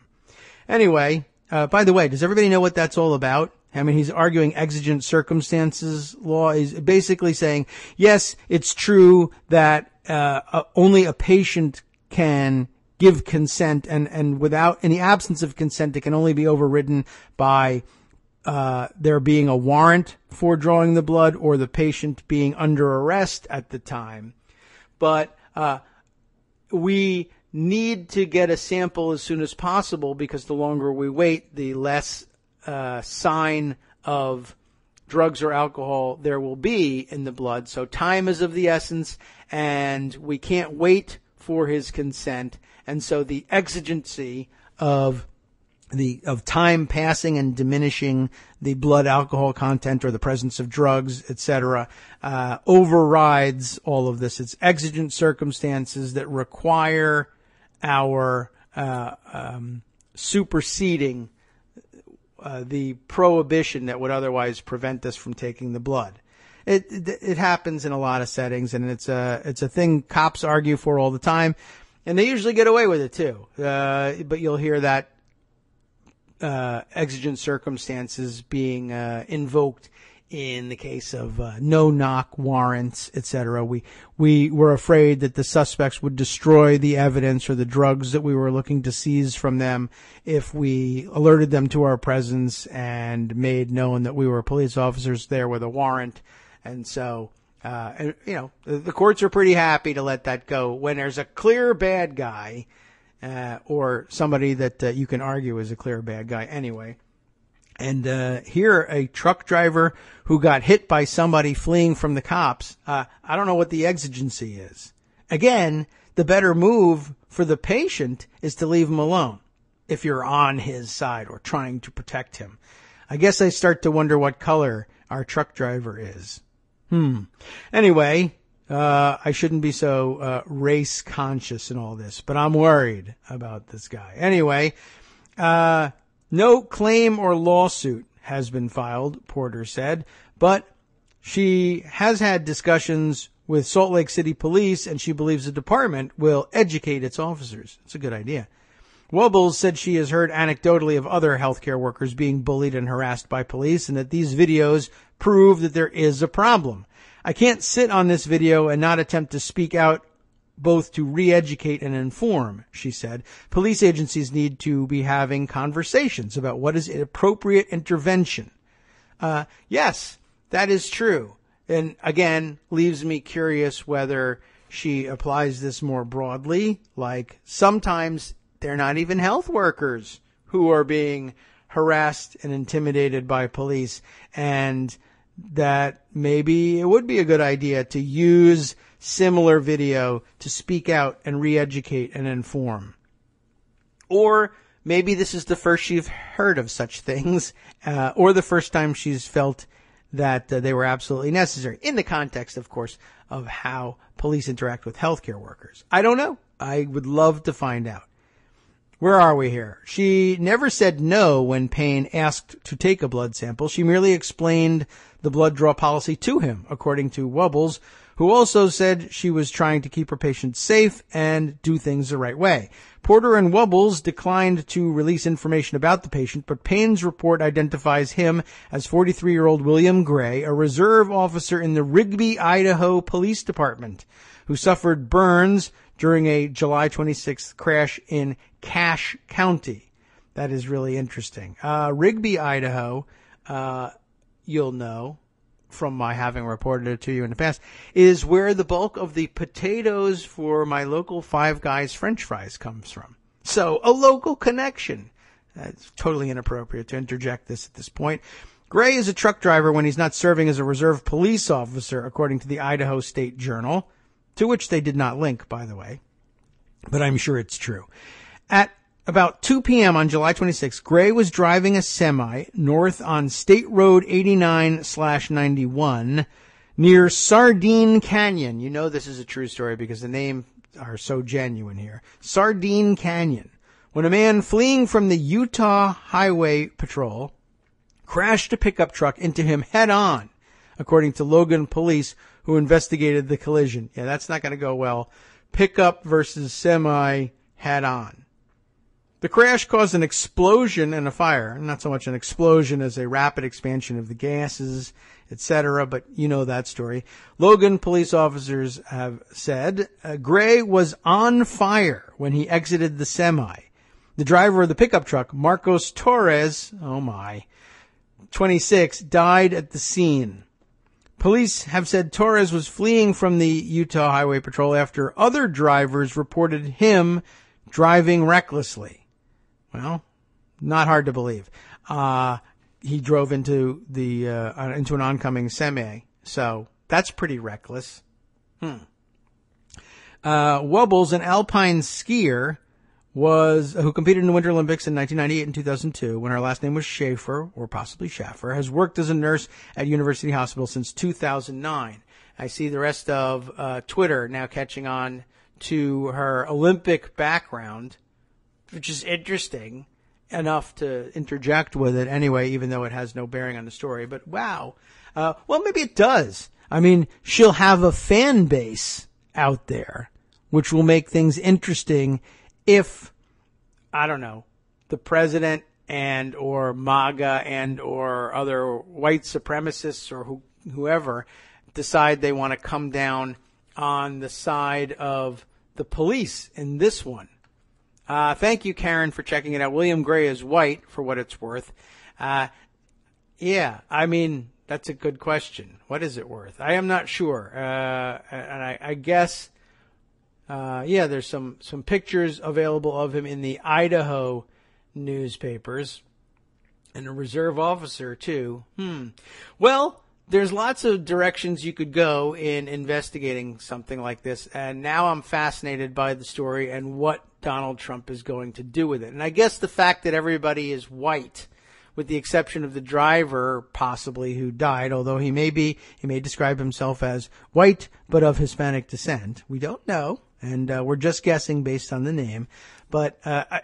Anyway, by the way, does everybody know what that's all about? I mean, he's arguing exigent circumstances law. He's basically saying, yes, it's true that only a patient can give consent, and without, in the absence of consent, it can only be overridden by there being a warrant for drawing the blood or the patient being under arrest at the time. But we need to get a sample as soon as possible, because the longer we wait, the less sign of drugs or alcohol there will be in the blood. So time is of the essence, and we can't wait for his consent. And so the exigency of time passing and diminishing the blood alcohol content or the presence of drugs, etc., overrides all of this. It's exigent circumstances that require our superseding the prohibition that would otherwise prevent us from taking the blood. It happens in a lot of settings, and it's a thing cops argue for all the time, and they usually get away with it too. But you'll hear that exigent circumstances being invoked in the case of no-knock warrants, etc. We were afraid that the suspects would destroy the evidence or the drugs that we were looking to seize from them if we alerted them to our presence and made known that we were police officers there with a warrant. And so, the courts are pretty happy to let that go when there's a clear bad guy, or somebody that you can argue is a clear bad guy anyway. And here, a truck driver who got hit by somebody fleeing from the cops, I don't know what the exigency is. Again, the better move for the patient is to leave him alone if you're on his side or trying to protect him. I guess I start to wonder what color our truck driver is. Anyway, I shouldn't be so race conscious in all this, but I'm worried about this guy. Anyway, no claim or lawsuit has been filed, Porter said, but she has had discussions with Salt Lake City Police, and she believes the department will educate its officers. It's a good idea. Wubbles said she has heard anecdotally of other healthcare workers being bullied and harassed by police, and that these videos prove that there is a problem. I can't sit on this video and not attempt to speak out, both to re-educate and inform, she said. Police agencies need to be having conversations about what is appropriate intervention. Yes, that is true. And again, leaves me curious whether she applies this more broadly, like sometimes they're not even health workers who are being harassed and intimidated by police, and that maybe it would be a good idea to use similar video to speak out and re-educate and inform. Or maybe this is the first she's heard of such things, or the first time she's felt that they were absolutely necessary, in the context, of course, of how police interact with healthcare workers. I don't know. I would love to find out. Where are we here? She never said no when Payne asked to take a blood sample. She merely explained the blood draw policy to him, according to Wubbles, who also said she was trying to keep her patients safe and do things the right way. Porter and Wubbles declined to release information about the patient, but Payne's report identifies him as 43-year-old William Gray, a reserve officer in the Rigby, Idaho Police Department, who suffered burns during a July 26th crash in Cache County. That is really interesting. Rigby, Idaho, you'll know from my having reported it to you in the past, is where the bulk of the potatoes for my local Five Guys French fries comes from. So, a local connection. It's totally inappropriate to interject this at this point. Gray is a truck driver when he's not serving as a reserve police officer, according to the Idaho State Journal, to which they did not link, by the way, but I'm sure it's true. At about 2 p.m. on July 26, Gray was driving a semi north on State Road 89/91 near Sardine Canyon. You know this is a true story because the names are so genuine here. Sardine Canyon. When a man fleeing from the Utah Highway Patrol crashed a pickup truck into him head on, according to Logan police who investigated the collision. Yeah, that's not going to go well. Pickup versus semi head on. The crash caused an explosion and a fire. Not so much an explosion as a rapid expansion of the gases, etc., but you know that story. Logan police officers have said Gray was on fire when he exited the semi. The driver of the pickup truck, Marcos Torres, 26, died at the scene. Police have said Torres was fleeing from the Utah Highway Patrol after other drivers reported him driving recklessly. Well, not hard to believe. He drove into into an oncoming semi, so that's pretty reckless. Wubbles, an alpine skier, who competed in the Winter Olympics in 1998 and 2002, when her last name was Schaefer, or possibly Schaffer, has worked as a nurse at University Hospital since 2009. I see the rest of Twitter now catching on to her Olympic background, which is interesting enough to interject with it anyway, even though it has no bearing on the story. But wow. Well, maybe it does. I mean, she'll have a fan base out there, which will make things interesting if, I don't know, the president and or MAGA and or other white supremacists or whoever decide they want to come down on the side of the police in this one. Thank you, Karen, for checking it out. William Gray is white, for what it's worth. Yeah, I mean, that's a good question. What is it worth? I am not sure. And I guess, there's some pictures available of him in the Idaho newspapers. And a reserve officer, too. Well, there's lots of directions you could go in investigating something like this. And now I'm fascinated by the story and what Donald Trump is going to do with it. And I guess the fact that everybody is white, with the exception of the driver, possibly, who died, although he may describe himself as white, but of Hispanic descent. We don't know. And we're just guessing based on the name. But I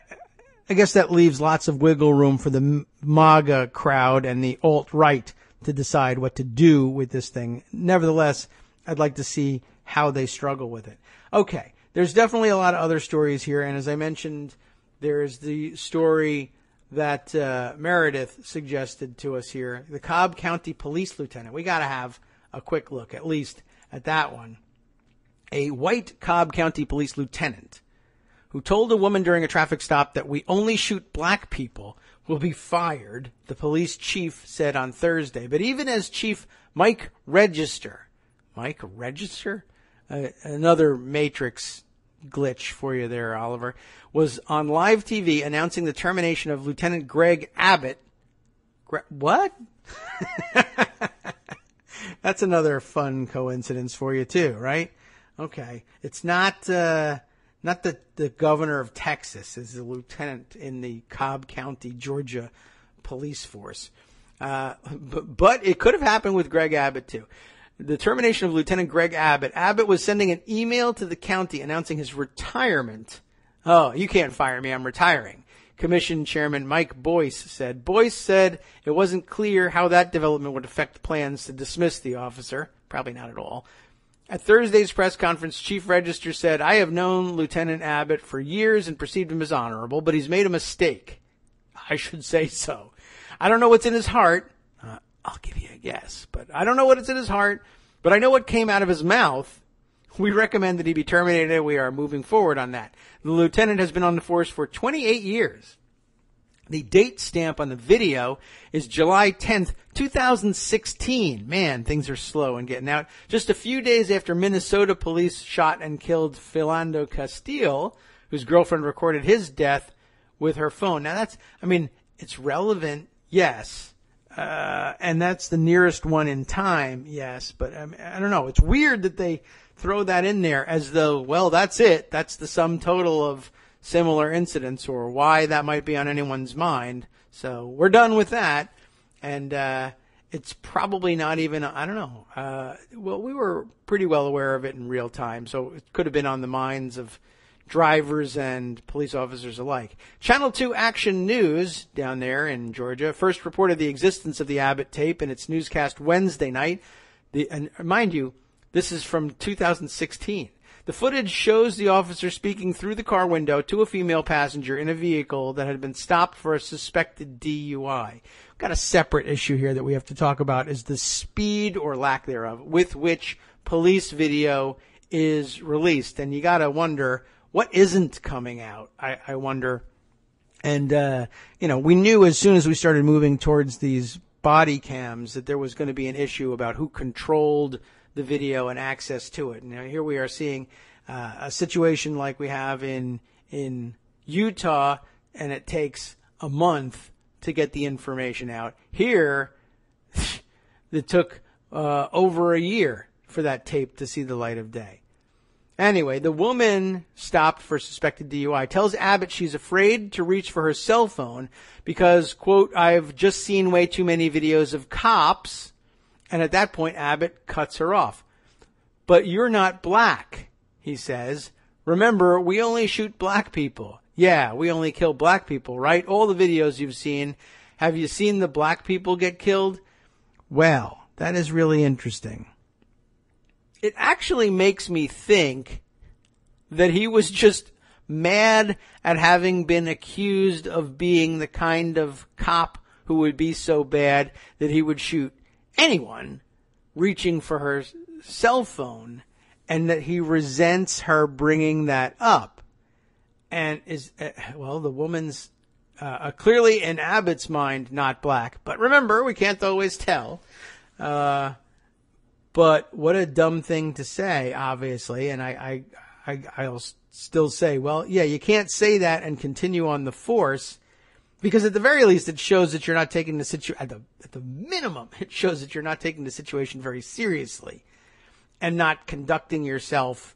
guess that leaves lots of wiggle room for the MAGA crowd and the alt-right to decide what to do with this thing. Nevertheless, I'd like to see how they struggle with it. Okay, there's definitely a lot of other stories here, and as I mentioned, there's the story that Meredith suggested to us here, the Cobb County Police Lieutenant. We got to have a quick look, at least, at that one. A white Cobb County Police Lieutenant who told a woman during a traffic stop that we only shoot black people will be fired, the police chief said on Thursday. But even as Chief Mike Register, another Matrix glitch for you there, Oliver, was on live TV announcing the termination of Lieutenant Greg Abbott. What? That's another fun coincidence for you too, right? Okay. It's not the governor of Texas is the lieutenant in the Cobb County, Georgia police force. But it could have happened with Greg Abbott too. The termination of Lieutenant Greg Abbott. Abbott was sending an email to the county announcing his retirement. Oh, you can't fire me. I'm retiring. Commission Chairman Mike Boyce said. Boyce said it wasn't clear how that development would affect plans to dismiss the officer. Probably not at all. At Thursday's press conference, Chief Register said, I have known Lieutenant Abbott for years and perceived him as honorable, but he's made a mistake. I should say so. I don't know what's in his heart. I'll give you a guess, but I don't know what's in his heart, but I know what came out of his mouth. We recommend that he be terminated. We are moving forward on that. The lieutenant has been on the force for 28 years. The date stamp on the video is July 10th, 2016. Man, things are slow in getting out. Just a few days after Minnesota police shot and killed Philando Castile, whose girlfriend recorded his death with her phone. Now it's relevant, yes. And that's the nearest one in time, yes. But I don't know. It's weird that they throw that in there as though, well, that's it. That's the sum total of similar incidents or why that might be on anyone's mind. So we're done with that. And it's probably not even, I don't know. Well, we were pretty well aware of it in real time. So it could have been on the minds of drivers and police officers alike. Channel 2 Action News down there in Georgia first reported the existence of the Abbott tape in its newscast Wednesday night. And mind you, this is from 2016. The footage shows the officer speaking through the car window to a female passenger in a vehicle that had been stopped for a suspected DUI. We've got a separate issue here that we have to talk about is the speed or lack thereof with which police video is released. And you got to wonder, what isn't coming out? I wonder. And, we knew as soon as we started moving towards these body cams that there was going to be an issue about who controlled the video and access to it. Now, here we are seeing a situation like we have in Utah, and it takes a month to get the information out. Here, it took over a year for that tape to see the light of day. Anyway, the woman stopped for suspected DUI tells Abbott she's afraid to reach for her cell phone because, quote, I've just seen way too many videos of cops. And at that point, Abbott cuts her off. But you're not black, he says. Remember, we only shoot black people. Yeah, we only kill black people, right? All the videos you've seen. Have you seen the black people get killed? Well, that is really interesting. It actually makes me think that he was just mad at having been accused of being the kind of cop who would be so bad that he would shoot anyone reaching for her cell phone, and that he resents her bringing that up. And the woman's clearly in Abbott's mind not black. But remember, we can't always tell. But what a dumb thing to say, obviously. And I'll still say, well, yeah, you can't say that and continue on the force, because at the very least, it shows that you're not taking the situation, at the minimum, it shows that you're not taking the situation very seriously and not conducting yourself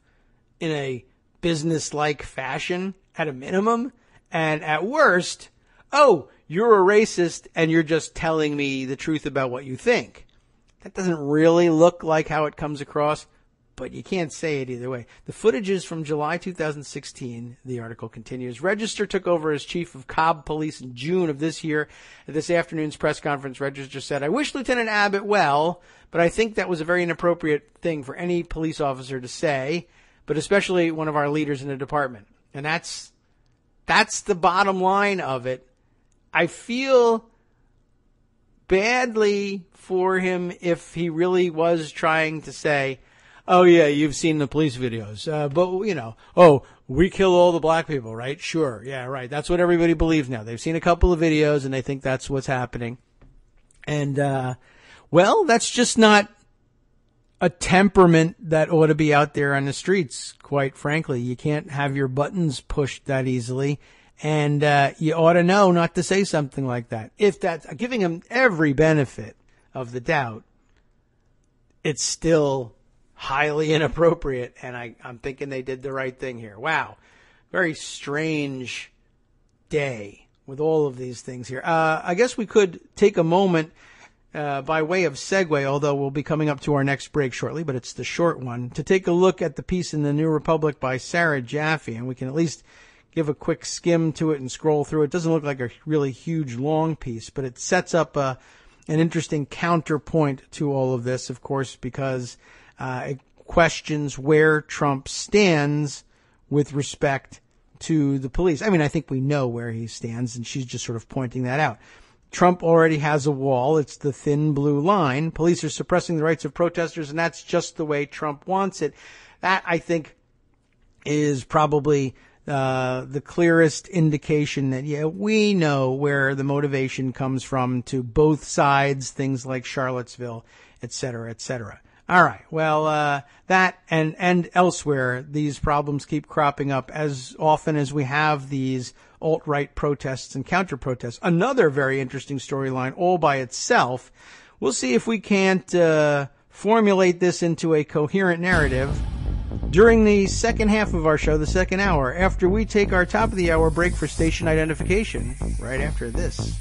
in a business-like fashion at a minimum. And at worst, oh, you're a racist and you're just telling me the truth about what you think. That doesn't really look like how it comes across, but you can't say it either way. The footage is from July 2016. The article continues. Register took over as chief of Cobb Police in June of this year. At this afternoon's press conference, Register said, I wish Lieutenant Abbott well, but I think that was a very inappropriate thing for any police officer to say, but especially one of our leaders in the department. And that's the bottom line of it. I feel badly for him if he really was trying to say, oh, yeah, you've seen the police videos. But, we kill all the black people, right? Sure. Yeah, right. That's what everybody believes now. They've seen a couple of videos and they think that's what's happening. And, that's just not a temperament that ought to be out there on the streets, quite frankly. You can't have your buttons pushed that easily. And you ought to know not to say something like that. If that's giving him every benefit of the doubt, it's still highly inappropriate, and I'm thinking they did the right thing here. Wow. Very strange day with all of these things here. I guess we could take a moment by way of segue, although we'll be coming up to our next break shortly, but it's the short one, to take a look at the piece in the New Republic by Sarah Jaffe, and we can at least give a quick skim to it and scroll through. It doesn't look like a really huge, long piece, but it sets up an interesting counterpoint to all of this, of course, because it questions where Trump stands with respect to the police. I mean, I think we know where he stands, and she's just sort of pointing that out. Trump already has a wall. It's the thin blue line. Police are suppressing the rights of protesters, and that's just the way Trump wants it. That, I think, is probably the clearest indication that, yeah, we know where the motivation comes from to both sides, things like Charlottesville, et cetera, et cetera. All right. Well, that and elsewhere, these problems keep cropping up as often as we have these alt-right protests and counter-protests. Another very interesting storyline all by itself. We'll see if we can't formulate this into a coherent narrative during the second half of our show, the second hour, after we take our top of the hour break for station identification, right after this.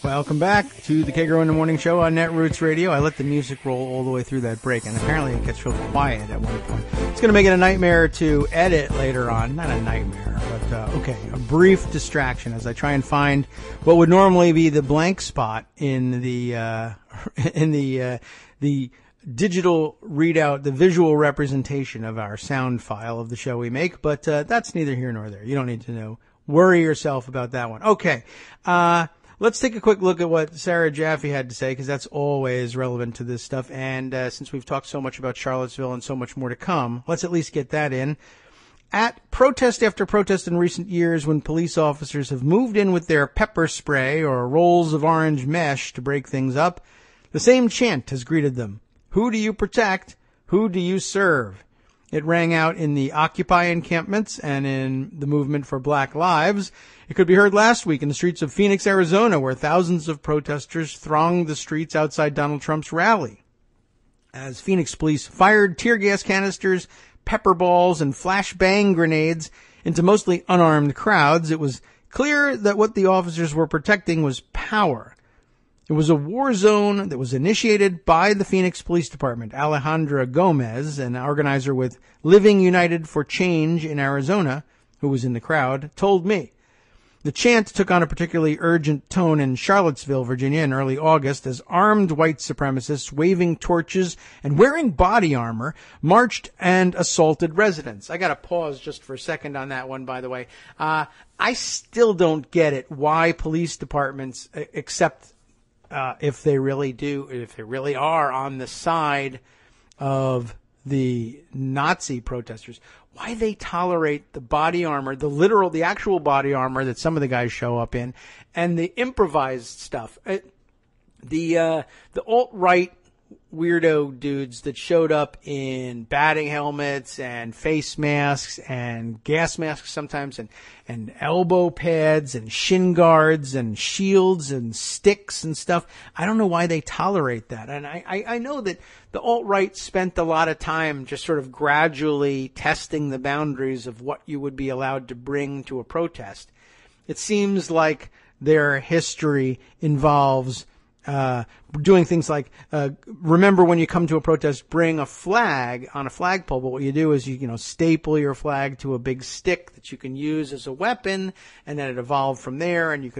Welcome back to the Kagro in the Morning Show on Netroots Radio. I let the music roll all the way through that break, and apparently it gets real quiet at one point. It's going to make it a nightmare to edit later on. Not a nightmare, but okay, a brief distraction as I try and find what would normally be the blank spot in the digital readout, the visual representation of our sound file of the show we make. But that's neither here nor there. You don't need to know. Worry yourself about that one. Okay. Let's take a quick look at what Sarah Jaffe had to say, because that's always relevant to this stuff. And since we've talked so much about Charlottesville and so much more to come, let's at least get that in. At protest after protest in recent years, when police officers have moved in with their pepper spray or rolls of orange mesh to break things up, the same chant has greeted them. Who do you protect? Who do you serve? It rang out in the Occupy encampments and in the movement for Black Lives. It could be heard last week in the streets of Phoenix, Arizona, where thousands of protesters thronged the streets outside Donald Trump's rally. As Phoenix police fired tear gas canisters, pepper balls, and flashbang grenades into mostly unarmed crowds, it was clear that what the officers were protecting was power. It was a war zone that was initiated by the Phoenix Police Department. Alejandra Gomez, an organizer with Living United for Change in Arizona, who was in the crowd, told me. The chant took on a particularly urgent tone in Charlottesville, Virginia in early August as armed white supremacists waving torches and wearing body armor marched and assaulted residents. I got to pause just for a second on that one, by the way. I still don't get it why police departments accept if they really are on the side of the Nazi protesters, why they tolerate the body armor, the actual body armor that some of the guys show up in, and the improvised stuff. The alt-right weirdo dudes that showed up in batting helmets and face masks and gas masks sometimes and elbow pads and shin guards and shields and sticks and stuff. I don't know why they tolerate that. And I know that the alt-right spent a lot of time just sort of gradually testing the boundaries of what you would be allowed to bring to a protest. It seems like their history involves doing things like, remember when you come to a protest, bring a flag on a flagpole, but what you do is you staple your flag to a big stick that you can use as a weapon, and then it evolved from there, and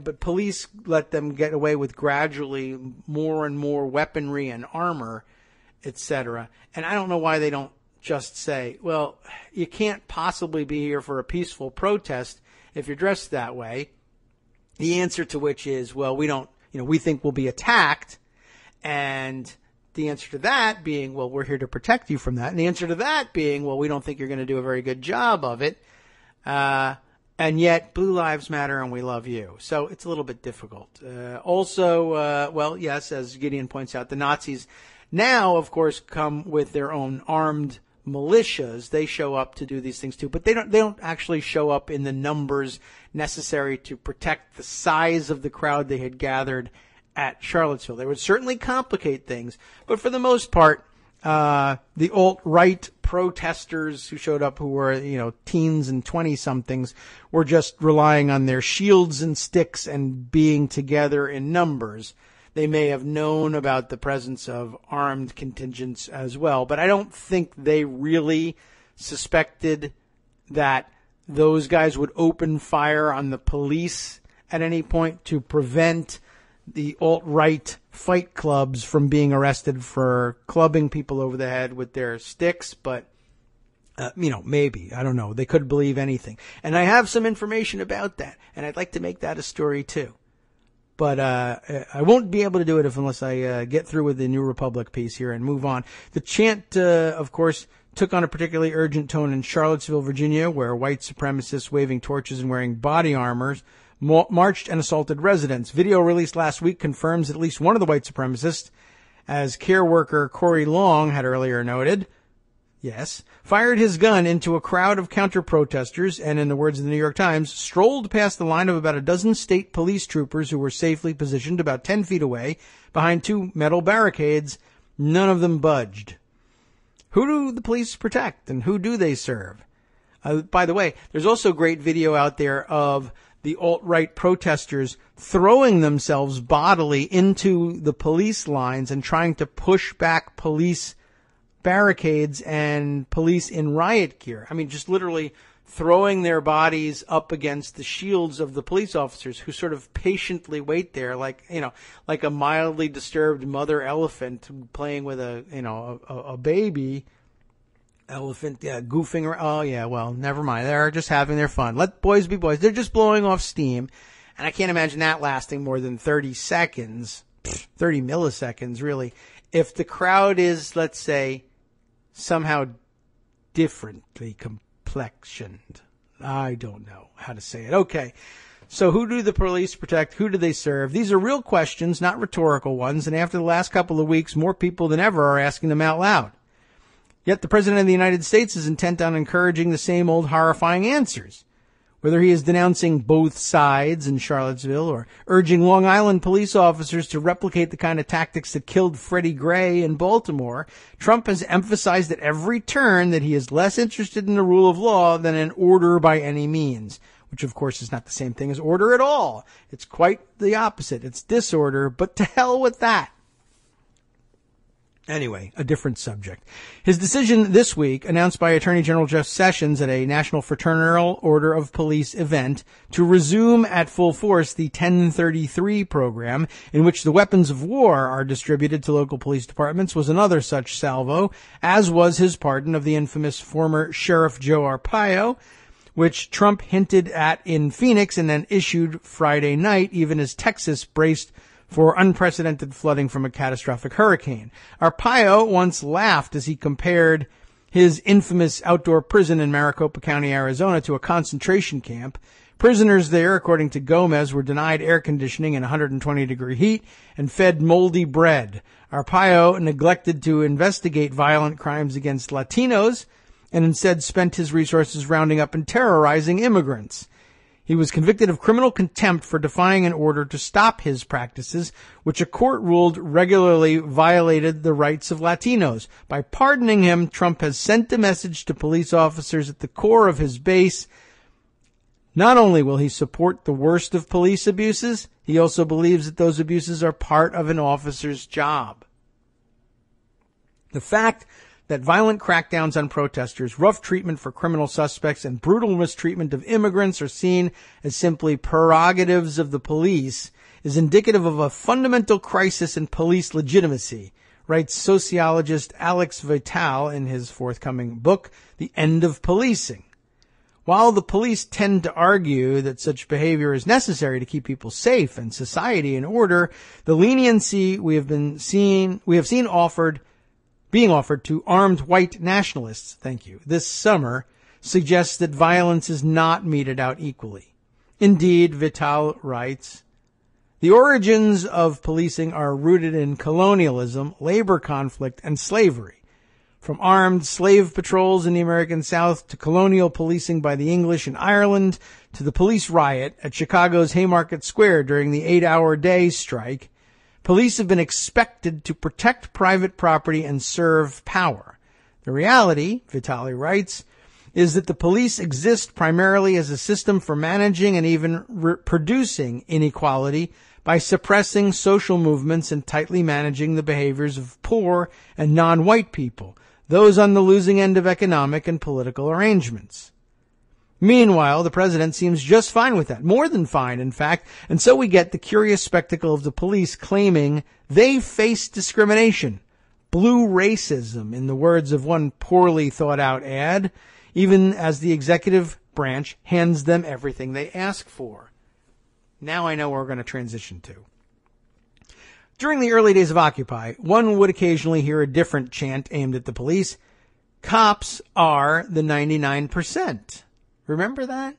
but police let them get away with gradually more and more weaponry and armor, etc. And I don't know why they don't just say, well, you can't possibly be here for a peaceful protest if you're dressed that way. The answer to which is, well, we think we'll be attacked, and the answer to that being, well, we're here to protect you from that, and the answer to that being, well, we don't think you're going to do a very good job of it, and yet Blue Lives Matter and we love you. So it's a little bit difficult. Well, yes, as Gideon points out, the Nazis now, of course, come with their own armed militias, they show up to do these things too, but they don't actually show up in the numbers necessary to protect the size of the crowd they had gathered at Charlottesville. They would certainly complicate things, but for the most part, the alt-right protesters who showed up, who were, teens and 20-somethings, were just relying on their shields and sticks and being together in numbers. They may have known about the presence of armed contingents as well, but I don't think they really suspected that those guys would open fire on the police at any point to prevent the alt-right fight clubs from being arrested for clubbing people over the head with their sticks. But, maybe. I don't know. They could believe anything. And I have some information about that, and I'd like to make that a story too. But I won't be able to do it unless I get through with the New Republic piece here and move on. The chant, of course, took on a particularly urgent tone in Charlottesville, Virginia, where white supremacists waving torches and wearing body armors marched and assaulted residents. Video released last week confirms at least one of the white supremacists, as care worker Corey Long had earlier noted, fired his gun into a crowd of counter-protesters and, in the words of the New York Times, strolled past the line of about a dozen state police troopers who were safely positioned about 10 feet away behind two metal barricades. None of them budged. Who do the police protect, and who do they serve? By the way, there's also great video out there of the alt-right protesters throwing themselves bodily into the police lines and trying to push back police barricades and police in riot gear. I mean, just literally throwing their bodies up against the shields of the police officers, who sort of patiently wait there like a mildly disturbed mother elephant playing with a baby elephant, goofing around. Oh yeah, well, never mind. They're just having their fun. Let boys be boys. They're just blowing off steam. And I can't imagine that lasting more than 30 seconds, 30 milliseconds really. If the crowd is, let's say, somehow differently complexioned. I don't know how to say it. Okay. So who do the police protect? Who do they serve? These are real questions, not rhetorical ones. And after the last couple of weeks, more people than ever are asking them out loud. Yet the President of the United States is intent on encouraging the same old horrifying answers. Whether he is denouncing both sides in Charlottesville or urging Long Island police officers to replicate the kind of tactics that killed Freddie Gray in Baltimore, Trump has emphasized at every turn that he is less interested in the rule of law than in order by any means, which of course is not the same thing as order at all. It's quite the opposite. It's disorder, but to hell with that. Anyway, a different subject. His decision this week, announced by Attorney General Jeff Sessions at a National Fraternal Order of Police event, to resume at full force the 1033 program, in which the weapons of war are distributed to local police departments, was another such salvo, as was his pardon of the infamous former Sheriff Joe Arpaio, which Trump hinted at in Phoenix and then issued Friday night, even as Texas braced for unprecedented flooding from a catastrophic hurricane. Arpaio once laughed as he compared his infamous outdoor prison in Maricopa County, Arizona, to a concentration camp. Prisoners there, according to Gomez, were denied air conditioning in 120-degree heat and fed moldy bread. Arpaio neglected to investigate violent crimes against Latinos and instead spent his resources rounding up and terrorizing immigrants. He was convicted of criminal contempt for defying an order to stop his practices, which a court ruled regularly violated the rights of Latinos. By pardoning him, Trump has sent a message to police officers at the core of his base. Not only will he support the worst of police abuses, he also believes that those abuses are part of an officer's job. The fact that violent crackdowns on protesters, rough treatment for criminal suspects, and brutal mistreatment of immigrants are seen as simply prerogatives of the police is indicative of a fundamental crisis in police legitimacy, writes sociologist Alex Vital in his forthcoming book, The End of Policing. While the police tend to argue that such behavior is necessary to keep people safe and society in order, the leniency we have seen being offered to armed white nationalists, this summer, suggests that violence is not meted out equally. Indeed, Vital writes, the origins of policing are rooted in colonialism, labor conflict, and slavery. From armed slave patrols in the American South to colonial policing by the English in Ireland to the police riot at Chicago's Haymarket Square during the 8-hour day strike, police have been expected to protect private property and serve power. The reality, Vitale writes, is that the police exist primarily as a system for managing and even producing inequality by suppressing social movements and tightly managing the behaviors of poor and non-white people, those on the losing end of economic and political arrangements. Meanwhile, the president seems just fine with that, more than fine, in fact, and so we get the curious spectacle of the police claiming they face discrimination, blue racism, in the words of one poorly thought out ad, even as the executive branch hands them everything they ask for. Now I know where we're going to transition to. During the early days of Occupy, one would occasionally hear a different chant aimed at the police. Cops are the 99%. Remember that?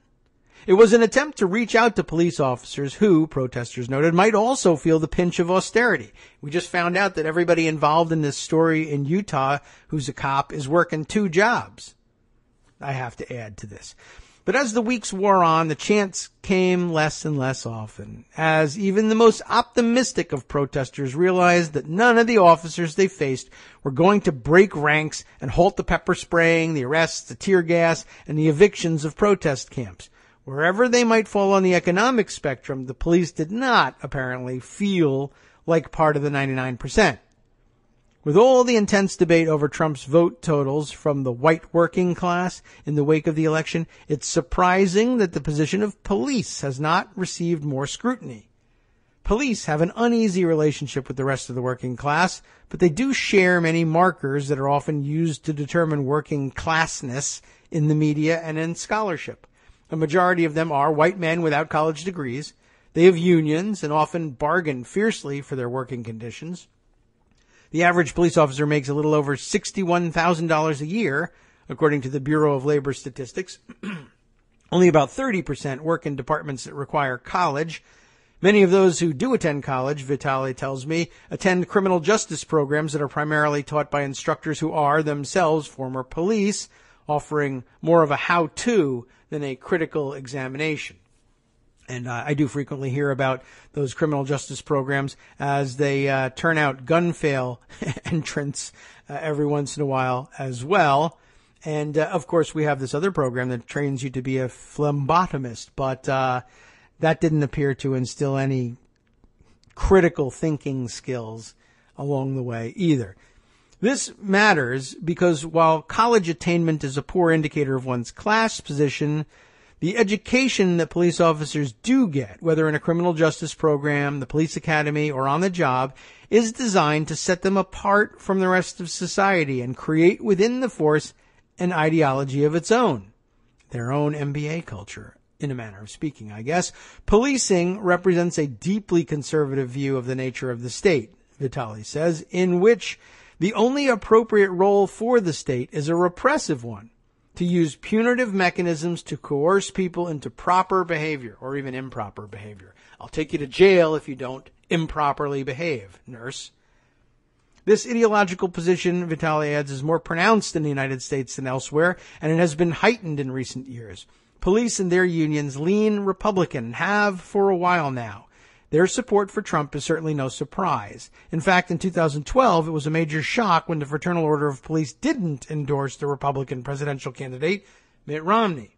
It was an attempt to reach out to police officers who, protesters noted, might also feel the pinch of austerity. We just found out that everybody involved in this story in Utah who's a cop is working 2 jobs. I have to add to this. But as the weeks wore on, the chants came less and less often, as even the most optimistic of protesters realized that none of the officers they faced were going to break ranks and halt the pepper spraying, the arrests, the tear gas, and the evictions of protest camps. Wherever they might fall on the economic spectrum, the police did not, apparently, feel like part of the 99%. With all the intense debate over Trump's vote totals from the white working class in the wake of the election, it's surprising that the position of police has not received more scrutiny. Police have an uneasy relationship with the rest of the working class, but they do share many markers that are often used to determine working classness in the media and in scholarship. A majority of them are white men without college degrees. They have unions and often bargain fiercely for their working conditions. The average police officer makes a little over $61,000 a year, according to the Bureau of Labor Statistics. Only about 30% work in departments that require college. Many of those who do attend college, Vitale tells me, attend criminal justice programs that are primarily taught by instructors who are themselves former police, offering more of a how-to than a critical examination. And I do frequently hear about those criminal justice programs as they turn out gun fail entrants every once in a while as well. And, of course, we have this other program that trains you to be a phlebotomist, but that didn't appear to instill any critical thinking skills along the way either. This matters because while college attainment is a poor indicator of one's class position, the education that police officers do get, whether in a criminal justice program, the police academy, or on the job, is designed to set them apart from the rest of society and create within the force an ideology of its own. Their own MBA culture, in a manner of speaking, I guess. Policing represents a deeply conservative view of the nature of the state, Vitale says, in which the only appropriate role for the state is a repressive one, to use punitive mechanisms to coerce people into proper behavior or even improper behavior. I'll take you to jail if you don't improperly behave, nurse. This ideological position, Vitale adds, is more pronounced in the United States than elsewhere, and it has been heightened in recent years. Police and their unions lean Republican and have for a while now. Their support for Trump is certainly no surprise. In fact, in 2012, it was a major shock when the Fraternal Order of Police didn't endorse the Republican presidential candidate, Mitt Romney,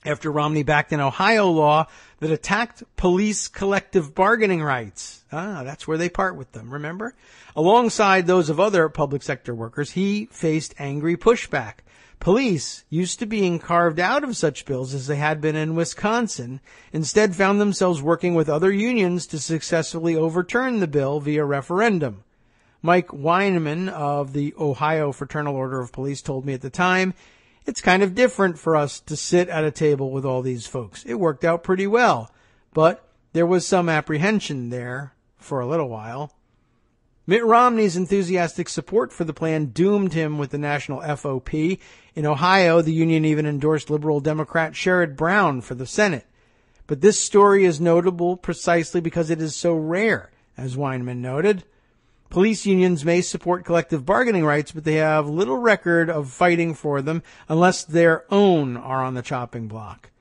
after Romney backed an Ohio law that attacked police collective bargaining rights. That's where they part with them, remember? Alongside those of other public sector workers, he faced angry pushback. Police, used to being carved out of such bills as they had been in Wisconsin, instead found themselves working with other unions to successfully overturn the bill via referendum. Mike Weinman of the Ohio Fraternal Order of Police told me at the time, "It's kind of different for us to sit at a table with all these folks. It worked out pretty well, but there was some apprehension there for a little while." Mitt Romney's enthusiastic support for the plan doomed him with the national FOP. In Ohio, the union even endorsed liberal Democrat Sherrod Brown for the Senate. But this story is notable precisely because it is so rare, as Weinman noted. Police unions may support collective bargaining rights, but they have little record of fighting for them unless their own are on the chopping block.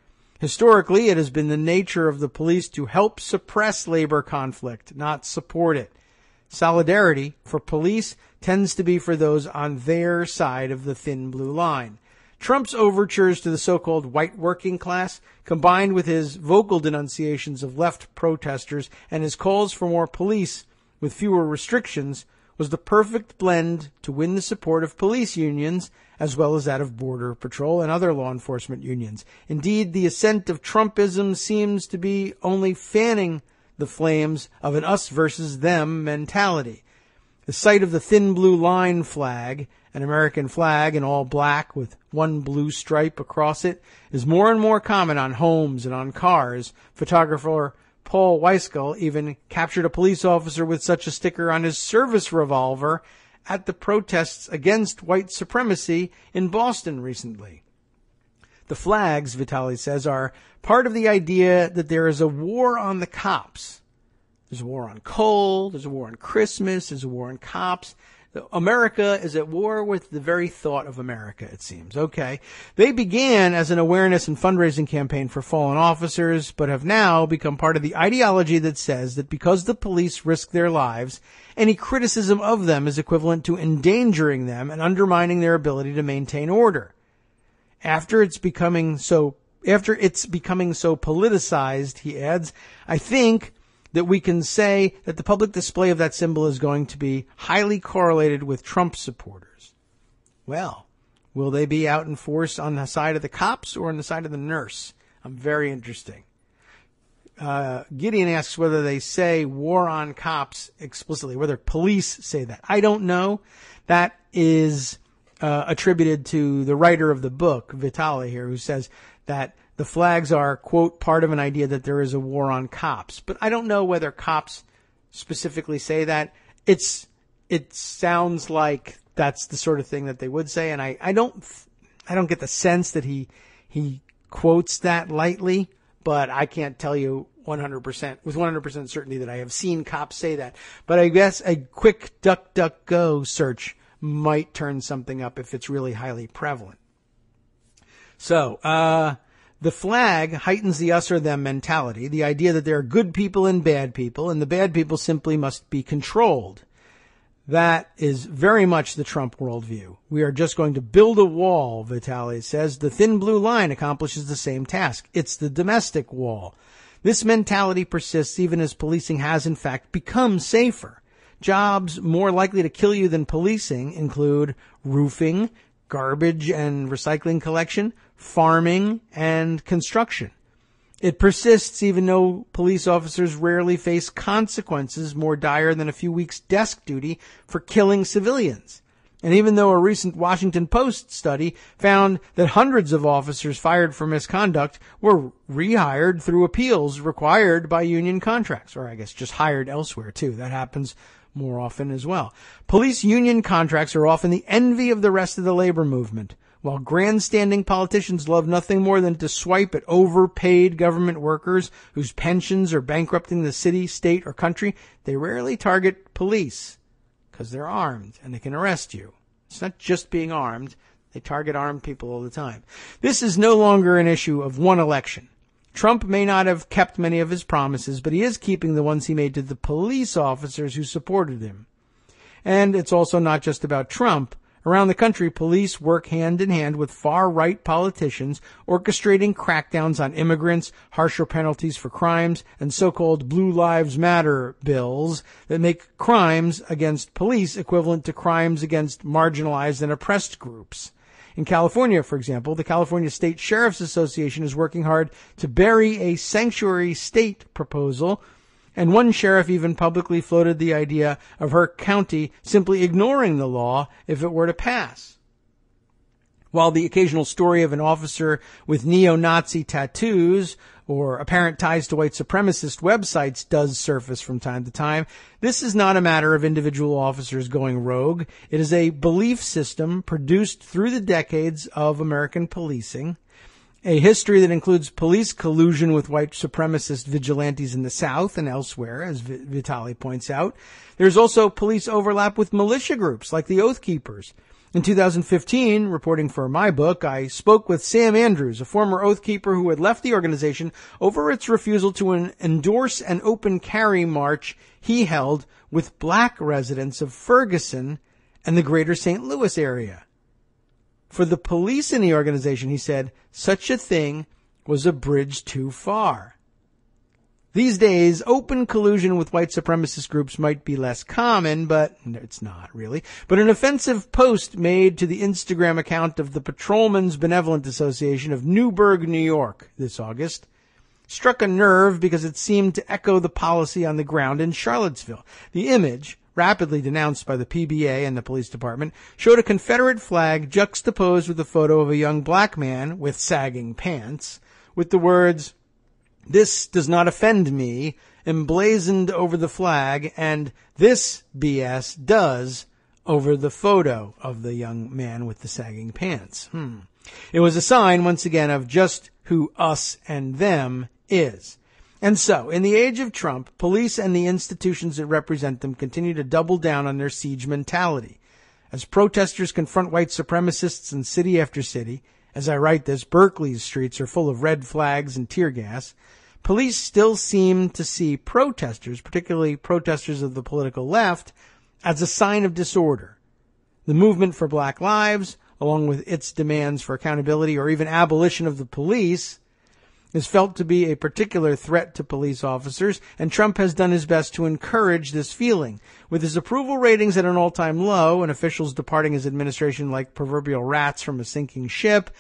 Historically, it has been the nature of the police to help suppress labor conflict, not support it. Solidarity for police tends to be for those on their side of the thin blue line. Trump's overtures to the so-called white working class, combined with his vocal denunciations of left protesters and his calls for more police with fewer restrictions, was the perfect blend to win the support of police unions as well as that of Border Patrol and other law enforcement unions. Indeed, the ascent of Trumpism seems to be only fanning the flames of an us versus them mentality. The sight of the thin blue line flag, an American flag in all black with one blue stripe across it, is more and more common on homes and on cars. Photographer Paul Weiskel even captured a police officer with such a sticker on his service revolver at the protests against white supremacy in Boston recently. The flags, Vitaly says, are part of the idea that there is a war on the cops. There's a war on coal, there's a war on Christmas, there's a war on cops. America is at war with the very thought of America, it seems. Okay. They began as an awareness and fundraising campaign for fallen officers, but have now become part of the ideology that says that because the police risk their lives, any criticism of them is equivalent to endangering them and undermining their ability to maintain order. After it's becoming so politicized, he adds, I think that we can say that the public display of that symbol is going to be highly correlated with Trump supporters. Well, will they be out in force on the side of the cops or on the side of the nurse? I'm very interesting. Gideon asks whether they say war on cops explicitly, whether police say that. I don't know. That is attributed to the writer of the book, Vitaly here, who says that the flags are, quote, part of an idea that there is a war on cops. But I don't know whether cops specifically say that. It sounds like that's the sort of thing that they would say, and I don't get the sense that he quotes that lightly, but I can't tell you 100% with 100% certainty that I have seen cops say that. But I guess a quick DuckDuckGo search might turn something up if it's really highly prevalent. So, the flag heightens the us or them mentality, the idea that there are good people and the bad people simply must be controlled. That is very much the Trump worldview. We are just going to build a wall, Vitaly says. The thin blue line accomplishes the same task. It's the domestic wall. This mentality persists even as policing has, in fact, become safer. Jobs more likely to kill you than policing include roofing, garbage and recycling collection, farming, and construction. It persists even though police officers rarely face consequences more dire than a few weeks' desk duty for killing civilians. And even though a recent Washington Post study found that hundreds of officers fired for misconduct were rehired through appeals required by union contracts, or I guess just hired elsewhere too. That happens more often as well. Police union contracts are often the envy of the rest of the labor movement. While grandstanding politicians love nothing more than to swipe at overpaid government workers whose pensions are bankrupting the city, state, or country, they rarely target police because they're armed and they can arrest you. It's not just being armed. They target armed people all the time. This is no longer an issue of one election. Trump may not have kept many of his promises, but he is keeping the ones he made to the police officers who supported him. And it's also not just about Trump. Around the country, police work hand in hand with far-right politicians orchestrating crackdowns on immigrants, harsher penalties for crimes, and so-called Blue Lives Matter bills that make crimes against police equivalent to crimes against marginalized and oppressed groups. In California, for example, the California State Sheriff's Association is working hard to bury a sanctuary state proposal, and one sheriff even publicly floated the idea of her county simply ignoring the law if it were to pass. While the occasional story of an officer with neo-Nazi tattoos or apparent ties to white supremacist websites does surface from time to time, this is not a matter of individual officers going rogue. It is a belief system produced through the decades of American policing. A history that includes police collusion with white supremacist vigilantes in the South and elsewhere, as Vitali points out. There's also police overlap with militia groups like the Oath Keepers. In 2015, reporting for my book, I spoke with Sam Andrews, a former Oath Keeper who had left the organization over its refusal to endorse an open carry march he held with black residents of Ferguson and the greater St. Louis area. For the police in the organization, he said, such a thing was a bridge too far. These days, open collusion with white supremacist groups might be less common, but it's not really. But an offensive post made to the Instagram account of the Patrolmen's Benevolent Association of Newburgh, New York, this August, struck a nerve because it seemed to echo the policy on the ground in Charlottesville. The image, rapidly denounced by the PBA and the police department, showed a Confederate flag juxtaposed with a photo of a young black man with sagging pants, with the words, "This does not offend me," emblazoned over the flag, and "This BS does" over the photo of the young man with the sagging pants. It was a sign, once again, of just who us and them is. And so, in the age of Trump, police and the institutions that represent them continue to double down on their siege mentality. As protesters confront white supremacists in city after city, as I write this, Berkeley's streets are full of red flags and tear gas, police still seem to see protesters, particularly protesters of the political left, as a sign of disorder. The movement for Black Lives, along with its demands for accountability or even abolition of the police, is felt to be a particular threat to police officers, and Trump has done his best to encourage this feeling. With his approval ratings at an all-time low and officials departing his administration like proverbial rats from a sinking ship,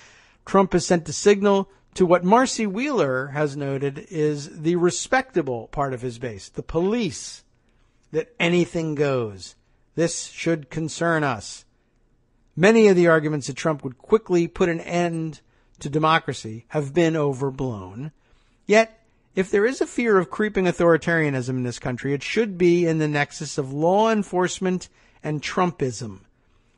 Trump has sent a signal to what Marcy Wheeler has noted is the respectable part of his base, the police, that anything goes. This should concern us. Many of the arguments that Trump would quickly put an end to democracy have been overblown. Yet, if there is a fear of creeping authoritarianism in this country, it should be in the nexus of law enforcement and Trumpism.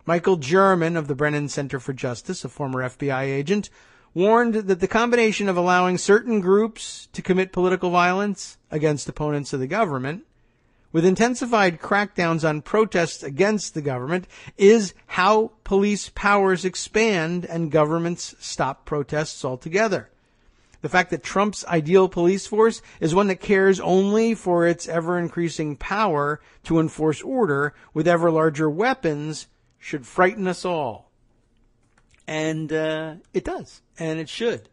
Michael German of the Brennan Center for Justice, a former FBI agent, warned that the combination of allowing certain groups to commit political violence against opponents of the government with intensified crackdowns on protests against the government is how police powers expand and governments stop protests altogether. The fact that Trump's ideal police force is one that cares only for its ever-increasing power to enforce order with ever larger weapons should frighten us all. And it does, and it should.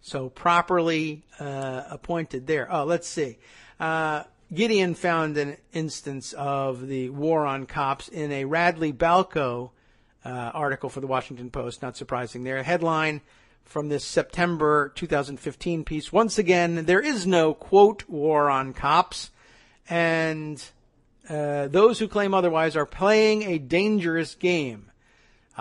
So properly appointed there. Oh, let's see. Gideon found an instance of the war on cops in a Radley Balco article for the Washington Post. Not surprising there. A headline from this September 2015 piece. Once again, there is no, quote, war on cops. And those who claim otherwise are playing a dangerous game.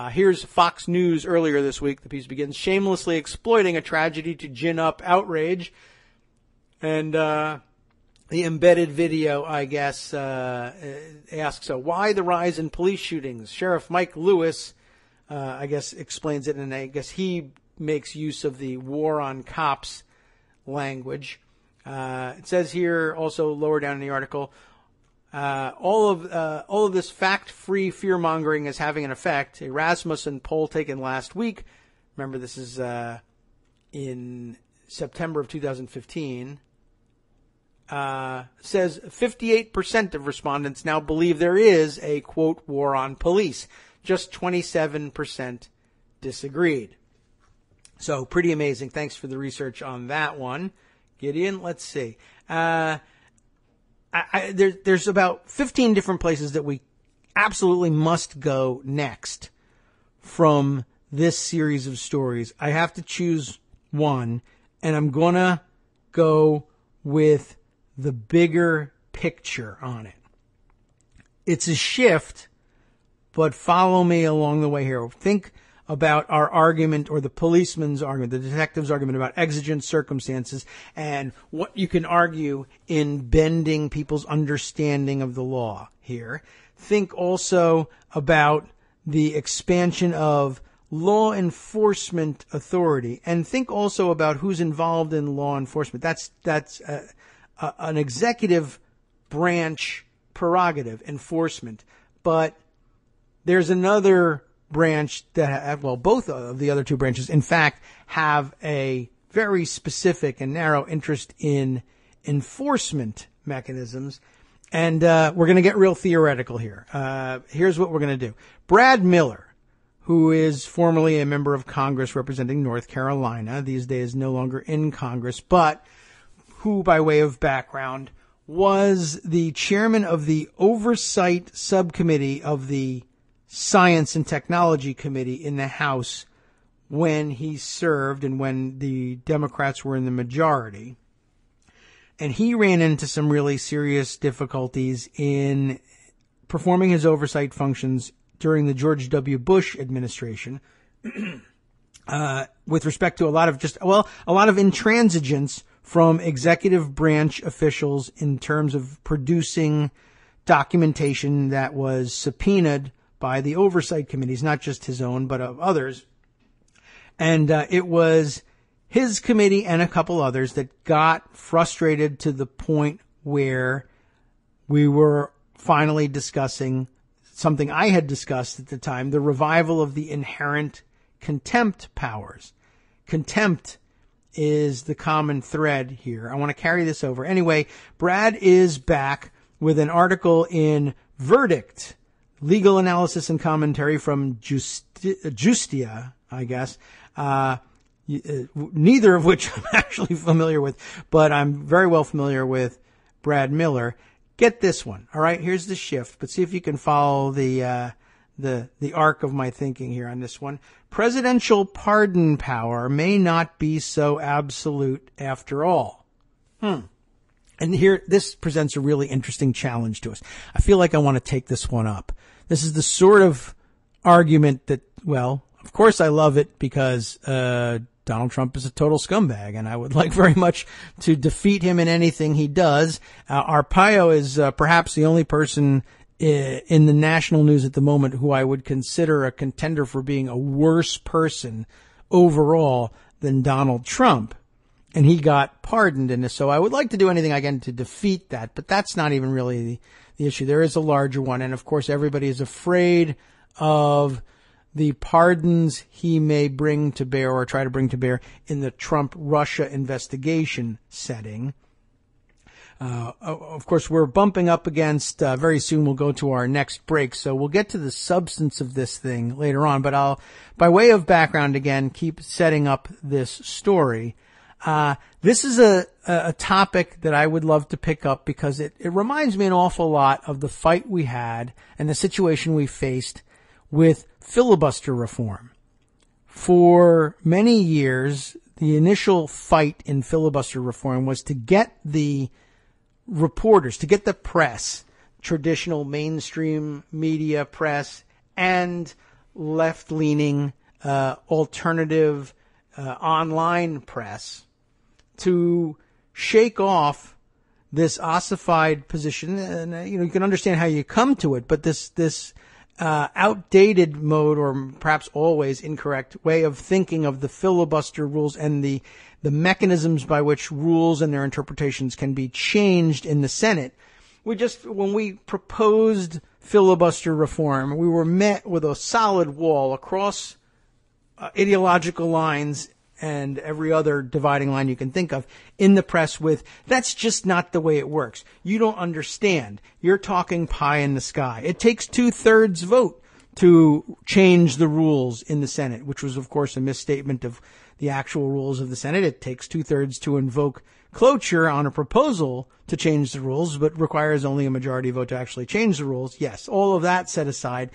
Here's Fox News earlier this week. The piece begins, shamelessly exploiting a tragedy to gin up outrage. And the embedded video, I guess, asks, why the rise in police shootings? Sheriff Mike Lewis, I guess, explains it, and I guess he makes use of the war on cops language. It says here, also lower down in the article, all of this fact-free fear-mongering is having an effect. A Rasmussen poll taken last week, remember this is in September of 2015, says 58% of respondents now believe there is a, quote, war on police. Just 27% disagreed. So pretty amazing. Thanks for the research on that one, Gideon. Let's see. There's about 15 different places that we absolutely must go next from this series of stories. I have to choose one, and I'm going to go with the bigger picture on it. It's a shift, but follow me along the way here. Think about our argument, or the policeman's argument, the detective's argument about exigent circumstances and what you can argue in bending people's understanding of the law here. Think also about the expansion of law enforcement authority, and think also about who's involved in law enforcement. That's an executive branch prerogative, enforcement. But there's another branch that, both of the other two branches, in fact, have a very specific and narrow interest in enforcement mechanisms. And we're going to get real theoretical here. Here's what we're going to do. Brad Miller, who is formerly a member of Congress representing North Carolina, these days no longer in Congress, but who, by way of background, was the chairman of the Oversight Subcommittee of the Science and Technology Committee in the House when he served and when the Democrats were in the majority. And he ran into some really serious difficulties in performing his oversight functions during the George W. Bush administration, with respect to a lot of intransigence from executive branch officials in terms of producing documentation that was subpoenaed by the oversight committees, not just his own, but of others. And it was his committee and a couple others that got frustrated to the point where we were finally discussing something I had discussed at the time, the revival of the inherent contempt powers. Contempt is the common thread here. I want to carry this over. Anyway, Brad is back with an article in Verdict, Legal Analysis and Commentary from Justia, I guess, neither of which I'm actually familiar with, but I'm very well familiar with Brad Miller. Get this one. All right, here's the shift, but see if you can follow the arc of my thinking here on this one. Presidential pardon power may not be so absolute after all. And here, this presents a really interesting challenge to us. I feel like I want to take this one up. This is the sort of argument that, well, of course I love it because Donald Trump is a total scumbag, and I would like very much to defeat him in anything he does. Arpaio is perhaps the only person in the national news at the moment who I would consider a contender for being a worse person overall than Donald Trump. And he got pardoned, and so I would like to do anything I can to defeat that, but that's not even really the issue. There is a larger one, and of course everybody is afraid of the pardons he may bring to bear or try to bring to bear in the Trump-Russia investigation setting. Of course, we're bumping up against, very soon we'll go to our next break, so we'll get to the substance of this thing later on, but I'll, by way of background again, keep setting up this story. This is a topic that I would love to pick up because it reminds me an awful lot of the fight we had and the situation we faced with filibuster reform. For many years, the initial fight in filibuster reform was to get the reporters, to get the press, traditional mainstream media press, and left-leaning alternative online press to shake off this ossified position. And you can understand how you come to it, but this outdated mode, or perhaps always incorrect way of thinking of the filibuster rules and the mechanisms by which rules and their interpretations can be changed in the Senate. When we proposed filibuster reform, we were met with a solid wall across ideological lines and every other dividing line you can think of in the press with, that's just not the way it works. You don't understand. You're talking pie in the sky. It takes 2/3 vote to change the rules in the Senate, which was, of course, a misstatement of the actual rules of the Senate. It takes 2/3 to invoke cloture on a proposal to change the rules, but requires only a majority vote to actually change the rules. Yes, all of that set aside.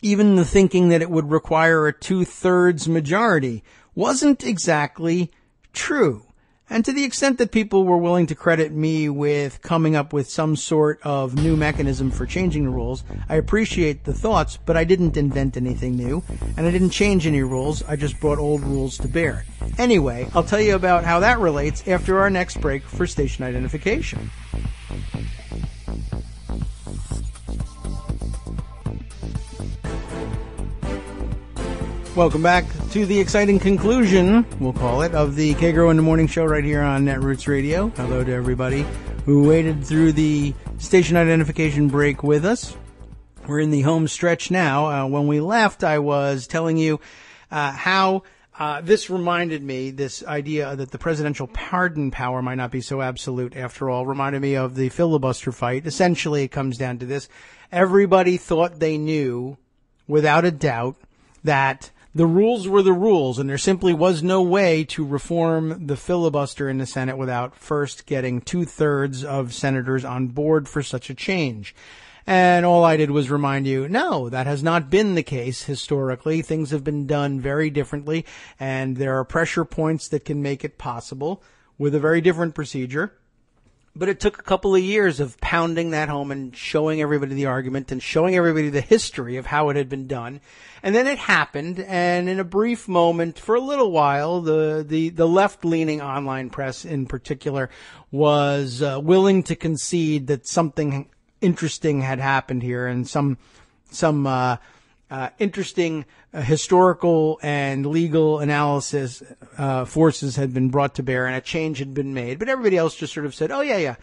Even the thinking that it would require a 2/3 majority wasn't exactly true. And to the extent that people were willing to credit me with coming up with some sort of new mechanism for changing the rules, I appreciate the thoughts, but I didn't invent anything new, and I didn't change any rules. I just brought old rules to bear. Anyway, I'll tell you about how that relates after our next break for station identification. Welcome back to the exciting conclusion, we'll call it, of the Kagro in the Morning Show right here on Netroots Radio. Hello to everybody who waited through the station identification break with us. We're in the home stretch now. When we left, I was telling you how this reminded me, this idea that the presidential pardon power might not be so absolute after all, reminded me of the filibuster fight. Essentially, it comes down to this. Everybody thought they knew, without a doubt, that the rules were the rules, and there simply was no way to reform the filibuster in the Senate without first getting 2/3 of senators on board for such a change. And all I did was remind you, no, that has not been the case historically. Things have been done very differently, and there are pressure points that can make it possible with a very different procedure. But it took a couple of years of pounding that home and showing everybody the argument and showing everybody the history of how it had been done. And then it happened, and in a brief moment, for a little while, the left-leaning online press in particular was willing to concede that something interesting had happened here, and some interesting historical and legal analysis forces had been brought to bear, and a change had been made. But everybody else just sort of said, oh, yeah,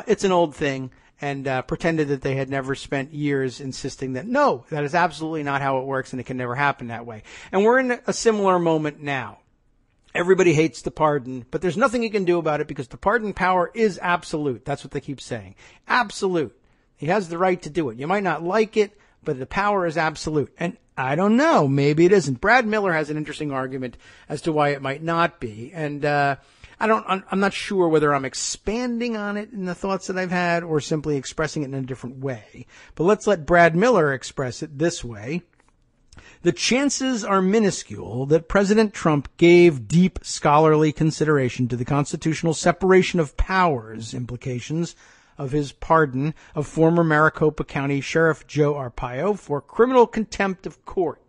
it's an old thing, and pretended that they had never spent years insisting that, no, that is absolutely not how it works, and it can never happen that way. And we're in a similar moment now. Everybody hates the pardon, but there's nothing you can do about it because the pardon power is absolute. That's what they keep saying. Absolute. He has the right to do it. You might not like it, but the power is absolute. And I don't know. Maybe it isn't. Brad Miller has an interesting argument as to why it might not be. And I'm not sure whether I'm expanding on it in the thoughts that I've had or simply expressing it in a different way. But let's let Brad Miller express it this way. The chances are minuscule that President Trump gave deep scholarly consideration to the constitutional separation of powers implications of his pardon of former Maricopa County Sheriff Joe Arpaio for criminal contempt of court.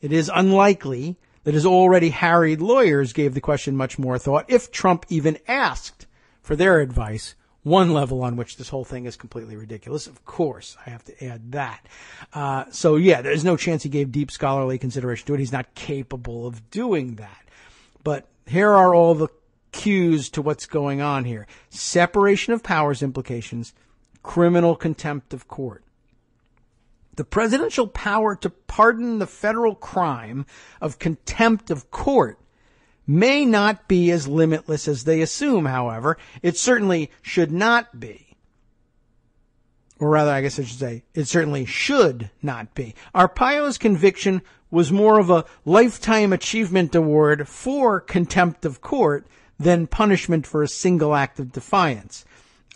It is unlikely that his already harried lawyers gave the question much more thought, if Trump even asked for their advice, one level on which this whole thing is completely ridiculous. Of course, I have to add that. So yeah, there's no chance he gave deep scholarly consideration to it. He's not capable of doing that. But here are all the cues to what's going on here. Separation of powers implications, criminal contempt of court. The presidential power to pardon the federal crime of contempt of court may not be as limitless as they assume, however. It certainly should not be. Or rather, I guess I should say, it certainly should not be. Arpaio's conviction was more of a lifetime achievement award for contempt of court than punishment for a single act of defiance.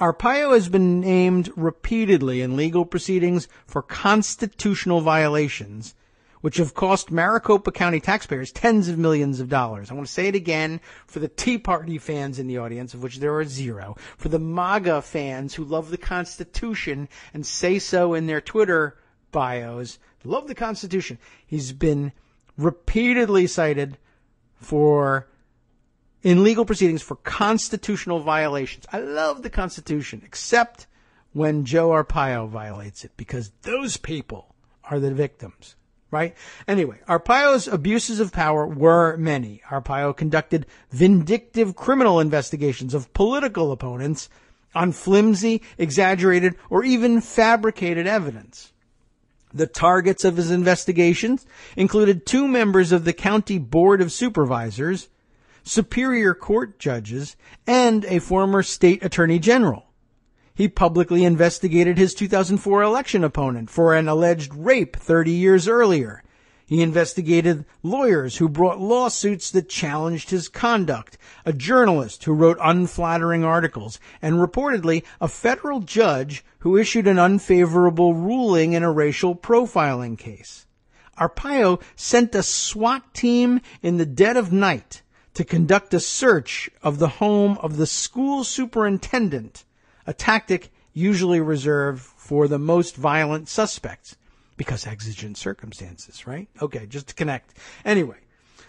Arpaio has been named repeatedly in legal proceedings for constitutional violations, which have cost Maricopa County taxpayers tens of millions of dollars. I want to say it again for the Tea Party fans in the audience, of which there are zero, for the MAGA fans who love the Constitution and say so in their Twitter bios, love the Constitution. He's been repeatedly cited in legal proceedings for constitutional violations. I love the Constitution, except when Joe Arpaio violates it, because those people are the victims, right? Anyway, Arpaio's abuses of power were many. Arpaio conducted vindictive criminal investigations of political opponents on flimsy, exaggerated, or even fabricated evidence. The targets of his investigations included 2 members of the County Board of Supervisors, Superior Court judges, and a former state attorney general. He publicly investigated his 2004 election opponent for an alleged rape 30 years earlier. He investigated lawyers who brought lawsuits that challenged his conduct, a journalist who wrote unflattering articles, and reportedly a federal judge who issued an unfavorable ruling in a racial profiling case. Arpaio sent a SWAT team in the dead of night to conduct a search of the home of the school superintendent, a tactic usually reserved for the most violent suspects, because exigent circumstances, right? Okay, just to connect. Anyway,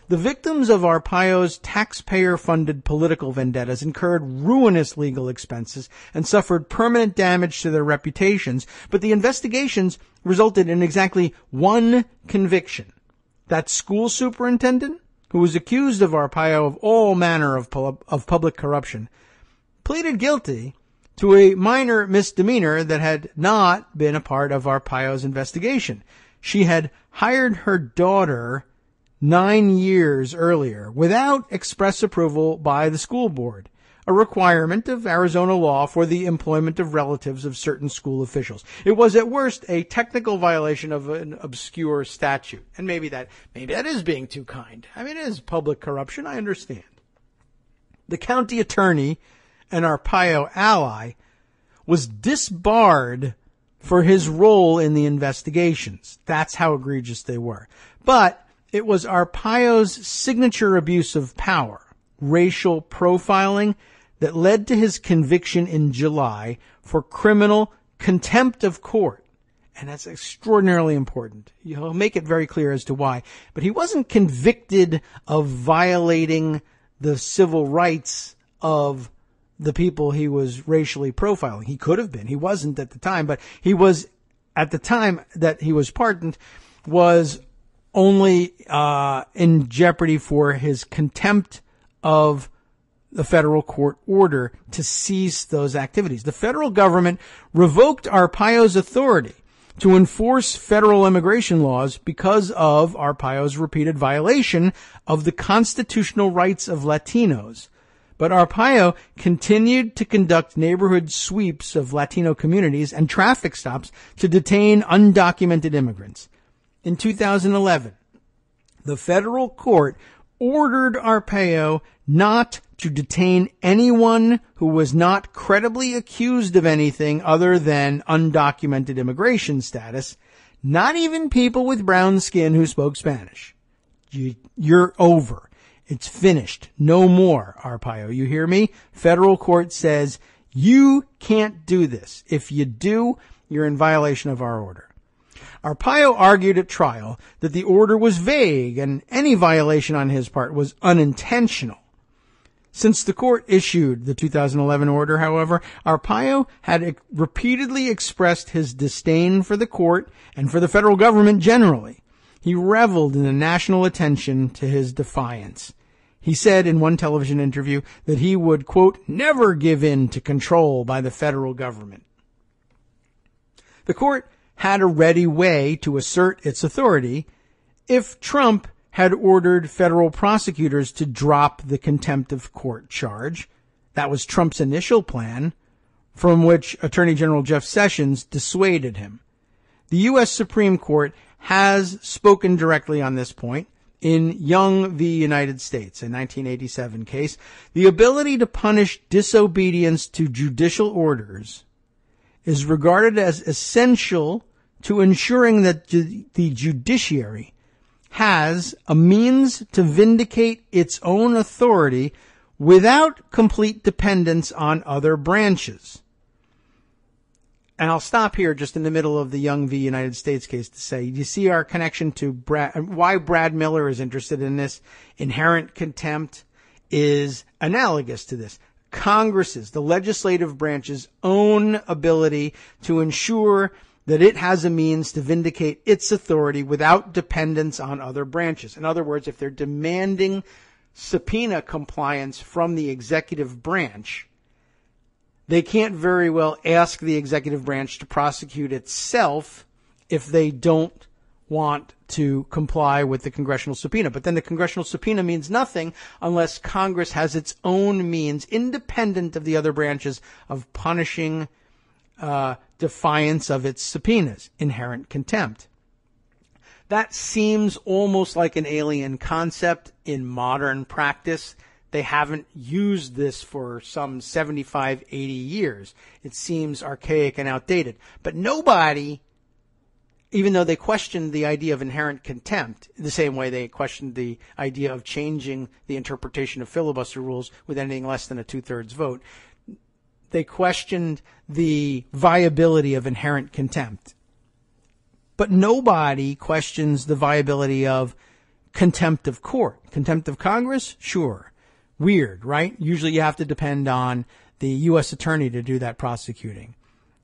the victims of Arpaio's taxpayer-funded political vendettas incurred ruinous legal expenses and suffered permanent damage to their reputations, but the investigations resulted in exactly one conviction. that school superintendent, who was accused of Arpaio of all manner of public corruption, pleaded guilty to a minor misdemeanor that had not been a part of Arpaio's investigation. She had hired her daughter 9 years earlier without express approval by the school board, a requirement of Arizona law for the employment of relatives of certain school officials. It was at worst a technical violation of an obscure statute. And maybe that is being too kind. I mean, it is public corruption, I understand. The county attorney, an Arpaio ally, was disbarred for his role in the investigations. That's how egregious they were. But it was Arpaio's signature abuse of power, racial profiling, that led to his conviction in July for criminal contempt of court. And that's extraordinarily important. He'll make it very clear as to why. But he wasn't convicted of violating the civil rights of the people he was racially profiling. He could have been. He wasn't at the time, but he was, at the time that he was pardoned, was only in jeopardy for his contempt of the federal court order to cease those activities. The federal government revoked Arpaio's authority to enforce federal immigration laws because of Arpaio's repeated violation of the constitutional rights of Latinos. But Arpaio continued to conduct neighborhood sweeps of Latino communities and traffic stops to detain undocumented immigrants. In 2011, the federal court ordered Arpaio not to detain anyone who was not credibly accused of anything other than undocumented immigration status, not even people with brown skin who spoke Spanish. You're over. It's finished. No more, Arpaio. You hear me? Federal court says you can't do this. If you do, you're in violation of our order. Arpaio argued at trial that the order was vague and any violation on his part was unintentional. Since the court issued the 2011 order, however, Arpaio had repeatedly expressed his disdain for the court and for the federal government generally. He reveled in the national attention to his defiance. He said in one television interview that he would, quote, never give in to control by the federal government. The court had a ready way to assert its authority if Trump had ordered federal prosecutors to drop the contempt of court charge. That was Trump's initial plan, from which Attorney General Jeff Sessions dissuaded him. The U.S. Supreme Court has spoken directly on this point in Young v. United States, a 1987 case. The ability to punish disobedience to judicial orders is regarded as essential to ensuring that the judiciary has a means to vindicate its own authority without complete dependence on other branches. And I'll stop here just in the middle of the Young v. United States case to say, you see our connection to why Brad Miller is interested in this. Inherent contempt is analogous to this. Congress's, the legislative branch's own ability to ensure that it has a means to vindicate its authority without dependence on other branches. In other words, if they're demanding subpoena compliance from the executive branch, they can't very well ask the executive branch to prosecute itself if they don't want to comply with the congressional subpoena. But then the congressional subpoena means nothing unless Congress has its own means, independent of the other branches, of punishing defiance of its subpoenas, inherent contempt. That seems almost like an alien concept in modern practice. They haven't used this for some 75, 80 years. It seems archaic and outdated. But nobody, even though they questioned the idea of inherent contempt, the same way they questioned the idea of changing the interpretation of filibuster rules with anything less than a 2/3 vote, they questioned the viability of inherent contempt. But nobody questions the viability of contempt of court. Contempt of Congress? Sure. Weird, right? Usually you have to depend on the U.S. attorney to do that prosecuting.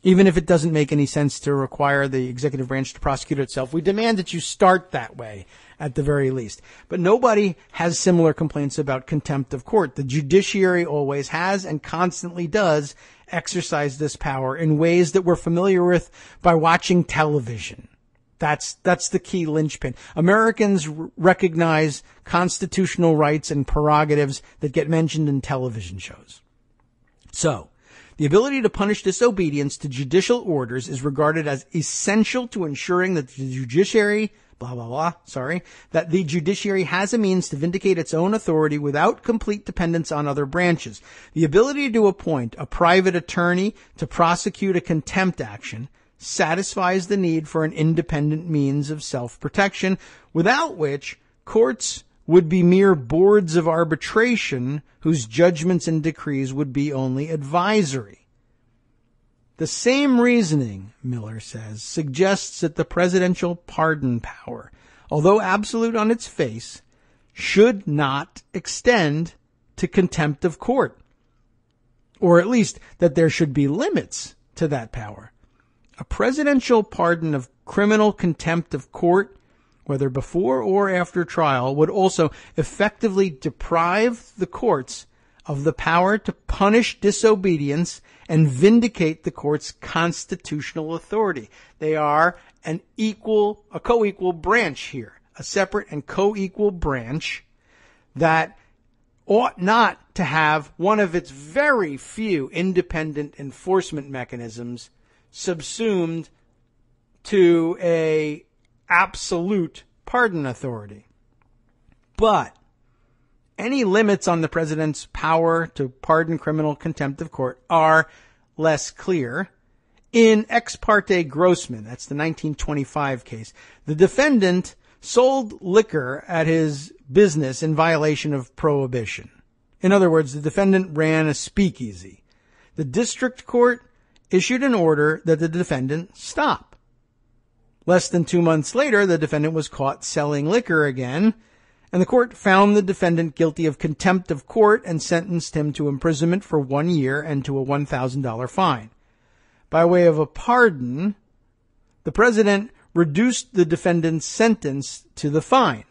Even if it doesn't make any sense to require the executive branch to prosecute itself, we demand that you start that way. at the very least. But nobody has similar complaints about contempt of court. The judiciary always has and constantly does exercise this power in ways that we're familiar with by watching television. That's the key linchpin. Americans recognize constitutional rights and prerogatives that get mentioned in television shows. So, the ability to punish disobedience to judicial orders is regarded as essential to ensuring that the judiciary, that the judiciary has a means to vindicate its own authority without complete dependence on other branches. The ability to appoint a private attorney to prosecute a contempt action satisfies the need for an independent means of self-protection, without which courts would be mere boards of arbitration whose judgments and decrees would be only advisory. The same reasoning, Miller says, suggests that the presidential pardon power, although absolute on its face, should not extend to contempt of court, or at least that there should be limits to that power. A presidential pardon of criminal contempt of court, whether before or after trial, would also effectively deprive the courts of the power to punish disobedience and vindicate the court's constitutional authority. They are a co-equal branch here, a separate and co-equal branch that ought not to have one of its very few independent enforcement mechanisms subsumed to a absolute pardon authority. But any limits on the president's power to pardon criminal contempt of court are less clear. In Ex parte Grossman, that's the 1925 case, the defendant sold liquor at his business in violation of prohibition. In other words, the defendant ran a speakeasy. The district court issued an order that the defendant stop. Less than 2 months later, the defendant was caught selling liquor again, and the court found the defendant guilty of contempt of court and sentenced him to imprisonment for 1 year and to a $1,000 fine. By way of a pardon, the president reduced the defendant's sentence to the fine.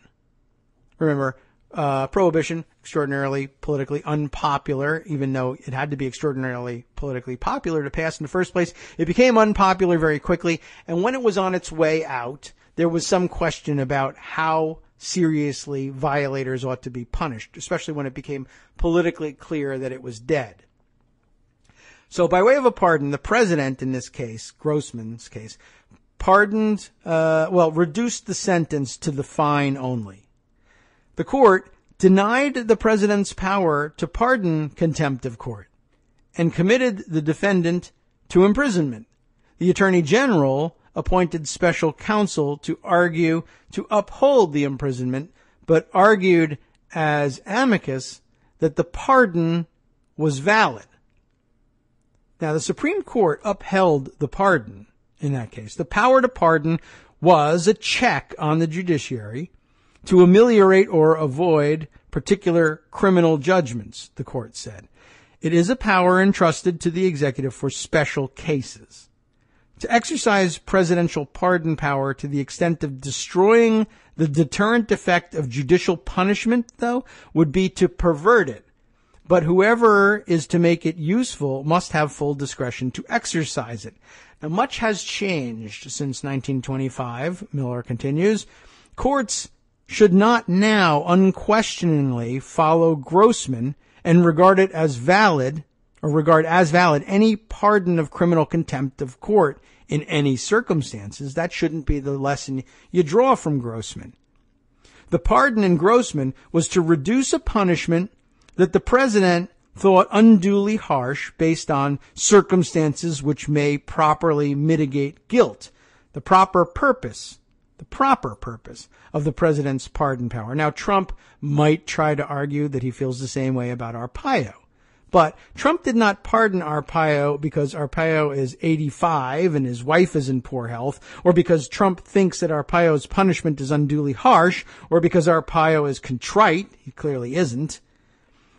Remember, prohibition, extraordinarily politically unpopular, even though it had to be extraordinarily politically popular to pass in the first place. It became unpopular very quickly, and when it was on its way out, there was some question about how seriously violators ought to be punished, especially when it became politically clear that it was dead. So by way of a pardon, the president in this case, Grossman's case, reduced the sentence to the fine only. The court denied the president's power to pardon contempt of court and committed the defendant to imprisonment. The attorney general appointed special counsel to argue to uphold the imprisonment, but argued as amicus that the pardon was valid. Now, the Supreme Court upheld the pardon in that case. The power to pardon was a check on the judiciary to ameliorate or avoid particular criminal judgments, the court said. It is a power entrusted to the executive for special cases. To exercise presidential pardon power to the extent of destroying the deterrent effect of judicial punishment, though, would be to pervert it. But whoever is to make it useful must have full discretion to exercise it. Now, much has changed since 1925, Miller continues. Courts should not now unquestioningly follow Grossman and regard as valid any pardon of criminal contempt of court in any circumstances. That shouldn't be the lesson you draw from Grossman. The pardon in Grossman was to reduce a punishment that the president thought unduly harsh based on circumstances which may properly mitigate guilt. The proper purpose of the president's pardon power. Now, Trump might try to argue that he feels the same way about Arpaio. But Trump did not pardon Arpaio because Arpaio is 85 and his wife is in poor health, or because Trump thinks that Arpaio's punishment is unduly harsh, or because Arpaio is contrite, he clearly isn't,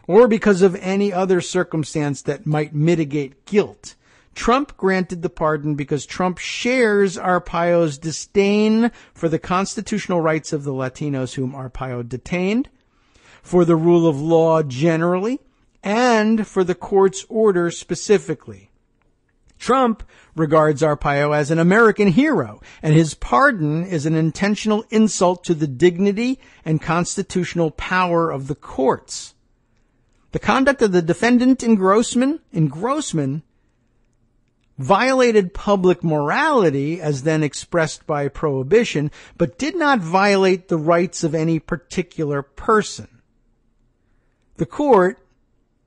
or because of any other circumstance that might mitigate guilt. Trump granted the pardon because Trump shares Arpaio's disdain for the constitutional rights of the Latinos whom Arpaio detained, for the rule of law generally, and for the court's order specifically. Trump regards Arpaio as an American hero, and his pardon is an intentional insult to the dignity and constitutional power of the courts. The conduct of the defendant in Grossman violated public morality as then expressed by prohibition, but did not violate the rights of any particular person. The court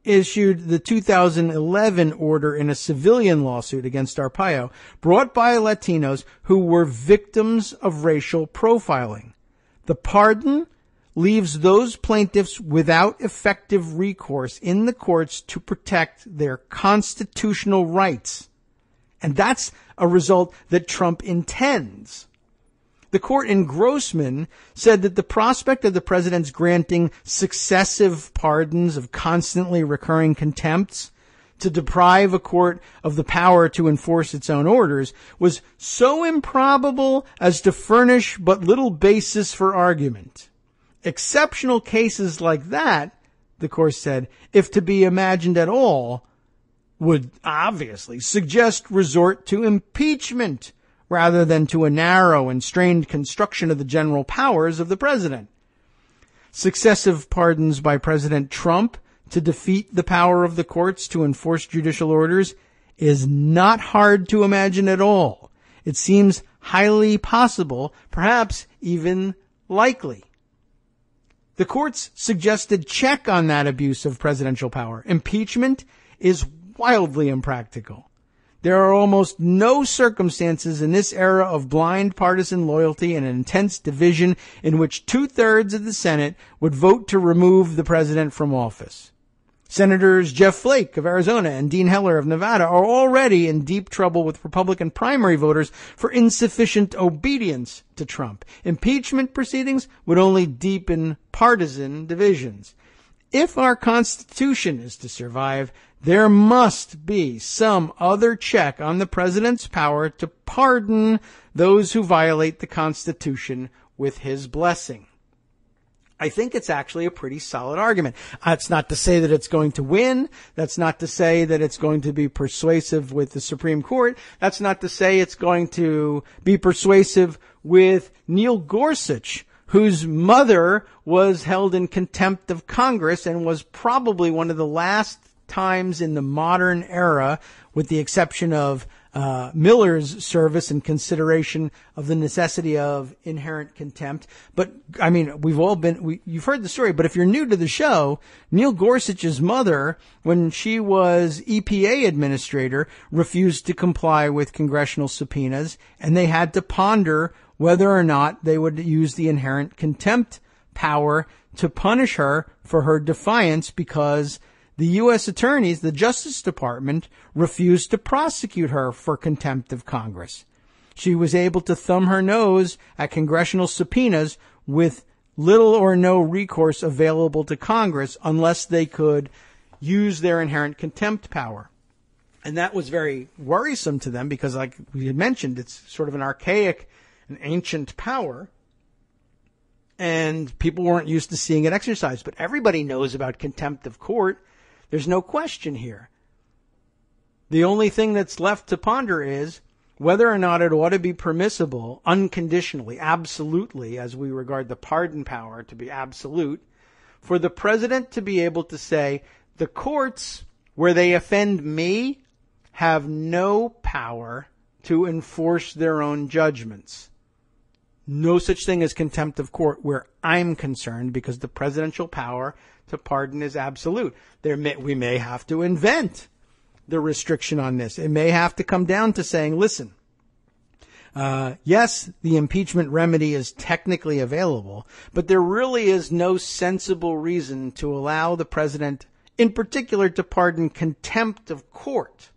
issued the 2011 order in a civilian lawsuit against Arpaio, brought by Latinos who were victims of racial profiling. The pardon leaves those plaintiffs without effective recourse in the courts to protect their constitutional rights. And that's a result that Trump intends. The court in Grossman said that the prospect of the president's granting successive pardons of constantly recurring contempts to deprive a court of the power to enforce its own orders was so improbable as to furnish but little basis for argument. Exceptional cases like that, the court said, if to be imagined at all, would obviously suggest resort to impeachment rather than to a narrow and strained construction of the general powers of the president. Successive pardons by President Trump to defeat the power of the courts to enforce judicial orders is not hard to imagine at all. It seems highly possible, perhaps even likely. The court's suggested check on that abuse of presidential power, impeachment, is wildly impractical. There are almost no circumstances in this era of blind partisan loyalty and intense division in which 2/3 of the Senate would vote to remove the president from office. Senators Jeff Flake of Arizona and Dean Heller of Nevada are already in deep trouble with Republican primary voters for insufficient obedience to Trump. Impeachment proceedings would only deepen partisan divisions. If our Constitution is to survive, there must be some other check on the president's power to pardon those who violate the Constitution with his blessing. I think it's actually a pretty solid argument. That's not to say that it's going to win. That's not to say that it's going to be persuasive with the Supreme Court. That's not to say it's going to be persuasive with Neil Gorsuch, whose mother was held in contempt of Congress and was probably one of the last times in the modern era, with the exception of Miller's service and consideration of the necessity of inherent contempt. But, I mean, you've heard the story, but if you're new to the show, Neil Gorsuch's mother, when she was EPA administrator, refused to comply with congressional subpoenas, and they had to ponder whether or not they would use the inherent contempt power to punish her for her defiance, because the U.S. attorneys, the Justice Department, refused to prosecute her for contempt of Congress. She was able to thumb her nose at congressional subpoenas with little or no recourse available to Congress unless they could use their inherent contempt power. And that was very worrisome to them because, like we had mentioned, it's sort of an archaic, an ancient power, and people weren't used to seeing it exercised. But everybody knows about contempt of court. There's no question here. The only thing that's left to ponder is whether or not it ought to be permissible unconditionally, absolutely, as we regard the pardon power to be absolute, for the president to be able to say, the courts, where they offend me, have no power to enforce their own judgments. No such thing as contempt of court where I'm concerned, because the presidential power to pardon is absolute. We may have to invent the restriction on this. It may have to come down to saying, listen, yes, the impeachment remedy is technically available, but there really is no sensible reason to allow the president, in particular, to pardon contempt of court,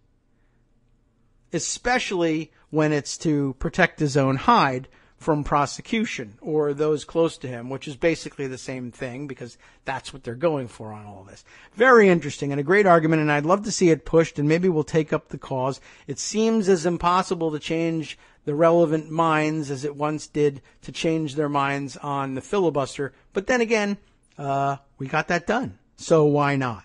especially when it's to protect his own hide from prosecution or those close to him, which is basically the same thing because that's what they're going for on all this. Very interesting and a great argument, and I'd love to see it pushed, and maybe we'll take up the cause. It seems as impossible to change the relevant minds as it once did to change their minds on the filibuster, but then again, we got that done, so why not?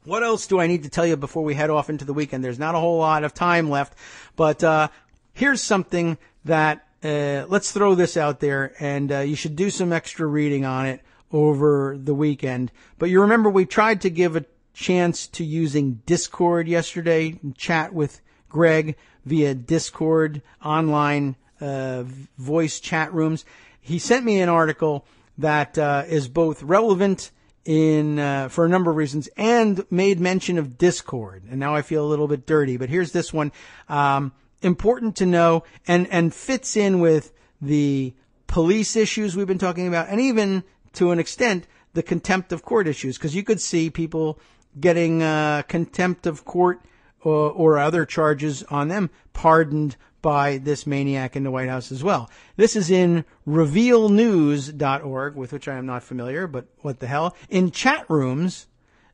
What else do I need to tell you before we head off into the weekend? There's not a whole lot of time left, but here's something that let's throw this out there, and you should do some extra reading on it over the weekend. But you remember we tried to give a chance to using Discord yesterday, chat with Greg via Discord online voice chat rooms. He sent me an article that is both relevant for a number of reasons and made mention of Discord. And now I feel a little bit dirty, but here's this one. Important to know and fits in with the police issues we've been talking about, and even to an extent the contempt of court issues, because you could see people getting contempt of court or other charges on them pardoned by this maniac in the White House as well. This is in revealnews.org, with which I am not familiar, but what the hell. In chat rooms,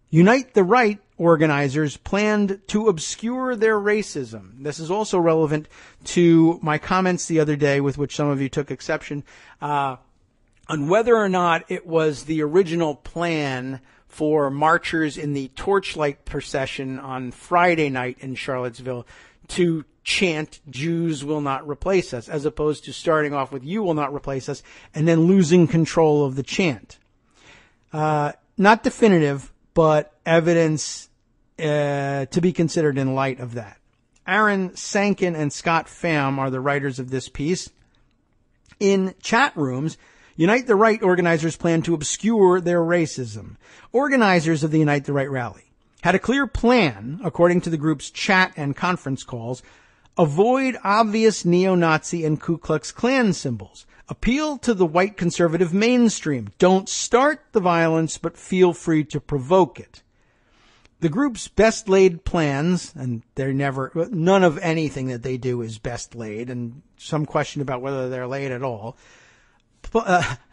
Unite the Right organizers planned to obscure their racism. This is also relevant to my comments the other day, with which some of you took exception, on whether or not it was the original plan for marchers in the torchlight procession on Friday night in Charlottesville to chant, "Jews will not replace us," as opposed to starting off with "You will not replace us," and then losing control of the chant. Not definitive, but evidence to be considered in light of that. Aaron Sankin and Scott Pham are the writers of this piece. In chat rooms, Unite the Right organizers plan to obscure their racism. Organizers of the Unite the Right rally had a clear plan, according to the group's chat and conference calls: avoid obvious neo-Nazi and Ku Klux Klan symbols, appeal to the white conservative mainstream, don't start the violence but feel free to provoke it. The group's best laid plans, and none of anything that they do is best laid, and some question about whether they're laid at all.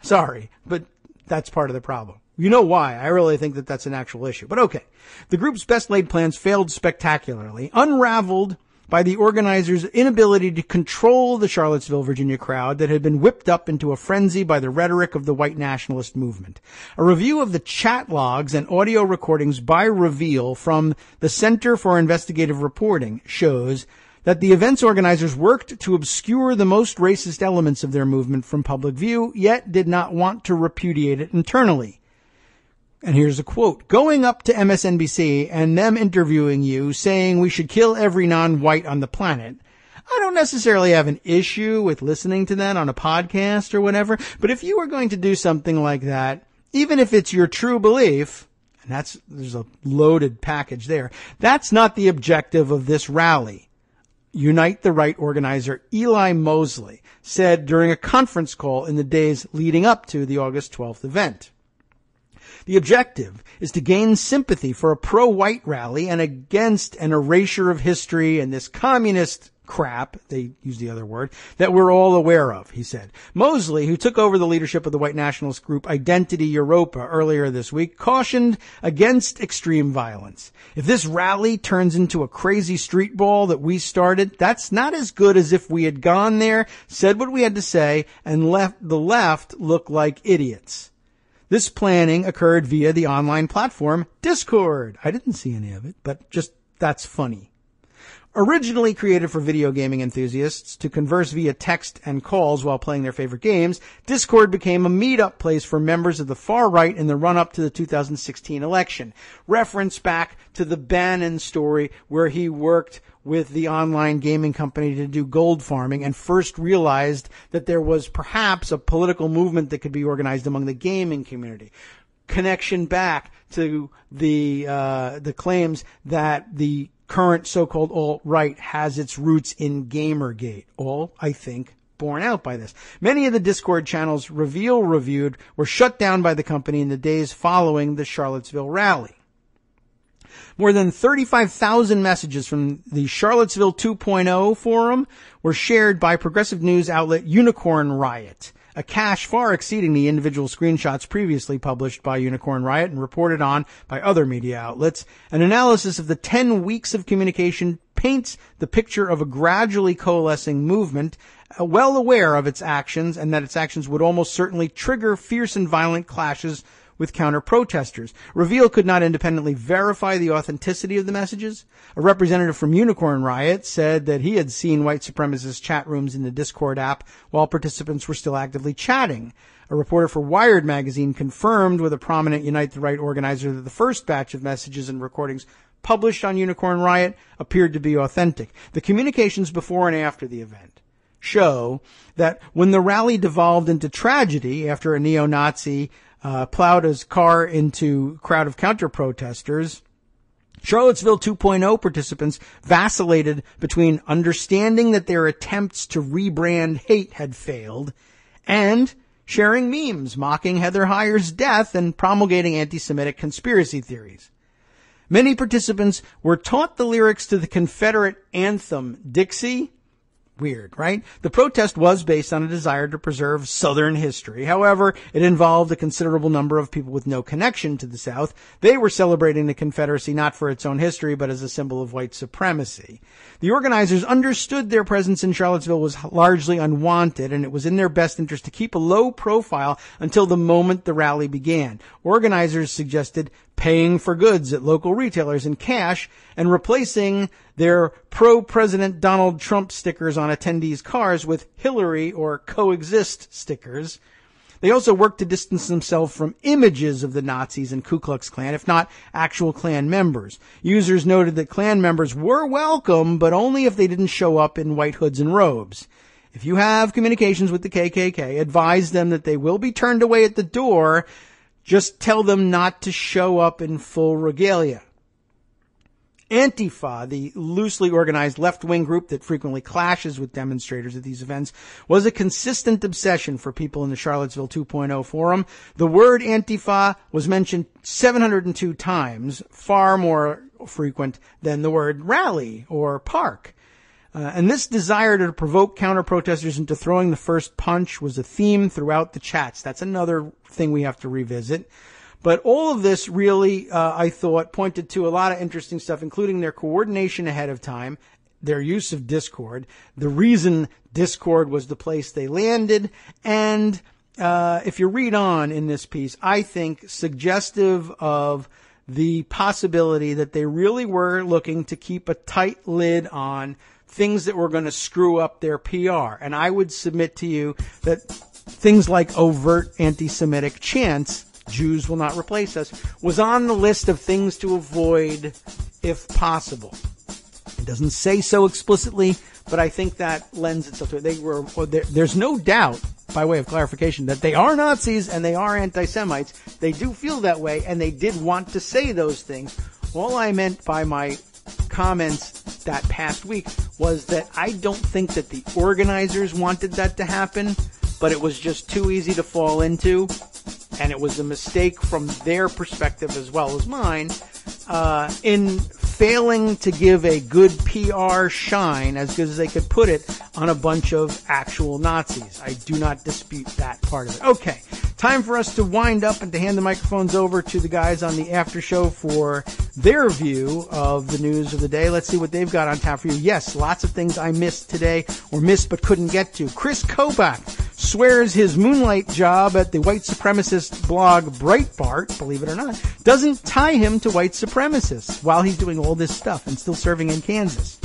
Sorry, but that's part of the problem. You know why. I really think that that's an actual issue. But okay. The group's best laid plans failed spectacularly, unraveled by the organizers' inability to control the Charlottesville, Virginia crowd that had been whipped up into a frenzy by the rhetoric of the white nationalist movement. A review of the chat logs and audio recordings by Reveal from the Center for Investigative Reporting shows that the event's organizers worked to obscure the most racist elements of their movement from public view, yet did not want to repudiate it internally. And here's a quote: "Going up to MSNBC and them interviewing you saying we should kill every non-white on the planet. I don't necessarily have an issue with listening to that on a podcast or whatever, but if you were going to do something like that, even if it's your true belief," and there's a loaded package there, "that's not the objective of this rally." Unite the Right organizer Eli Mosley said during a conference call in the days leading up to the August 12th event. The objective is to gain sympathy for a pro-white rally and against an erasure of history and this communist crap, they use the other word, that we're all aware of, he said. Mosley, who took over the leadership of the white nationalist group Identity Europa earlier this week, cautioned against extreme violence. If this rally turns into a crazy street brawl that we started, that's not as good as if we had gone there, said what we had to say, and left the left look like idiots. This planning occurred via the online platform Discord. I didn't see any of it, but just that's funny. Originally created for video gaming enthusiasts to converse via text and calls while playing their favorite games, Discord became a meet-up place for members of the far right in the run-up to the 2016 election. Reference back to the Bannon story where he worked with the online gaming company to do gold farming and first realized that there was perhaps a political movement that could be organized among the gaming community. Connection back to the claims that the current so-called alt-right has its roots in Gamergate. All, I think, borne out by this. Many of the Discord channels Reveal reviewed were shut down by the company in the days following the Charlottesville rally. More than 35,000 messages from the Charlottesville 2.0 forum were shared by progressive news outlet Unicorn Riot, a cache far exceeding the individual screenshots previously published by Unicorn Riot and reported on by other media outlets. An analysis of the 10 weeks of communication paints the picture of a gradually coalescing movement, well aware of its actions and that its actions would almost certainly trigger fierce and violent clashes with counter-protesters. Reveal could not independently verify the authenticity of the messages. A representative from Unicorn Riot said that he had seen white supremacist chat rooms in the Discord app while participants were still actively chatting. A reporter for Wired magazine confirmed with a prominent Unite the Right organizer that the first batch of messages and recordings published on Unicorn Riot appeared to be authentic. The communications before and after the event show that when the rally devolved into tragedy after a neo-Nazi plowed his car into a crowd of counter-protesters, Charlottesville 2.0 participants vacillated between understanding that their attempts to rebrand hate had failed and sharing memes mocking Heather Heyer's death and promulgating anti-Semitic conspiracy theories. Many participants were taught the lyrics to the Confederate anthem, Dixie. Weird, right? The protest was based on a desire to preserve Southern history. However, it involved a considerable number of people with no connection to the South. They were celebrating the Confederacy not for its own history, but as a symbol of white supremacy. The organizers understood their presence in Charlottesville was largely unwanted, and it was in their best interest to keep a low profile until the moment the rally began. Organizers suggested paying for goods at local retailers in cash and replacing their pro-President Donald Trump stickers on attendees' cars with Hillary or coexist stickers. They also worked to distance themselves from images of the Nazis and Ku Klux Klan, if not actual Klan members. Users noted that Klan members were welcome, but only if they didn't show up in white hoods and robes. If you have communications with the KKK, advise them that they will be turned away at the door. Just tell them not to show up in full regalia. Antifa, the loosely organized left-wing group that frequently clashes with demonstrators at these events, was a consistent obsession for people in the Charlottesville 2.0 forum. The word Antifa was mentioned 702 times, far more frequent than the word rally or park. And this desire to provoke counter-protesters into throwing the first punch was a theme throughout the chats. That's another thing we have to revisit. But all of this really, I thought, pointed to a lot of interesting stuff, including their coordination ahead of time, their use of Discord, the reason Discord was the place they landed, and if you read on in this piece, I think suggestive of the possibility that they really were looking to keep a tight lid on things that were going to screw up their PR. And I would submit to you that things like overt anti-Semitic chants, Jews will not replace us, was on the list of things to avoid if possible. It doesn't say so explicitly, but I think that lends itself to it. There's no doubt, by way of clarification, that they are Nazis and they are anti-Semites. They do feel that way, and they did want to say those things. All I meant by my comments that past week was that I don't think that the organizers wanted that to happen, but it was just too easy to fall into, and it was a mistake from their perspective as well as mine, in failing to give a good PR shine, as good as they could put it, on a bunch of actual Nazis. I do not dispute that part of it. Okay, time for us to wind up and to hand the microphones over to the guys on the after show for their view of the news of the day. Let's see what they've got on tap for you. Yes, lots of things I missed today, or missed but couldn't get to. Chris Kobach swears his moonlight job at the white supremacist blog Breitbart, believe it or not, doesn't tie him to white supremacists while he's doing all this stuff and still serving in Kansas.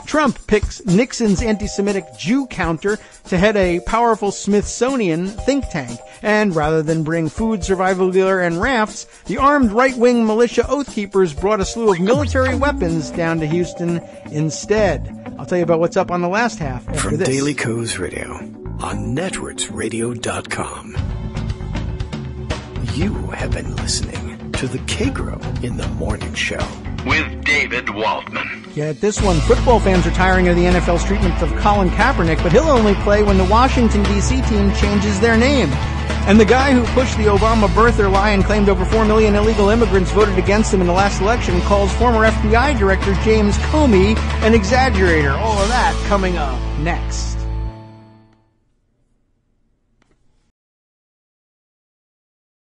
Trump picks Nixon's anti-Semitic Jew counter to head a powerful Smithsonian think tank. And rather than bring food, survival gear, and rafts, the armed right-wing militia Oath Keepers brought a slew of military weapons down to Houston instead. I'll tell you about what's up on the last half after From this. Daily Co's Radio on networksradio.com. You have been listening to the Kagro in the Morning Show with David Waldman. Get this one. Football fans are tiring of the NFL's treatment of Colin Kaepernick, but he'll only play when the Washington, D.C. team changes their name. And the guy who pushed the Obama birther lie and claimed over 4 million illegal immigrants voted against him in the last election calls former FBI Director James Comey an exaggerator. All of that coming up next.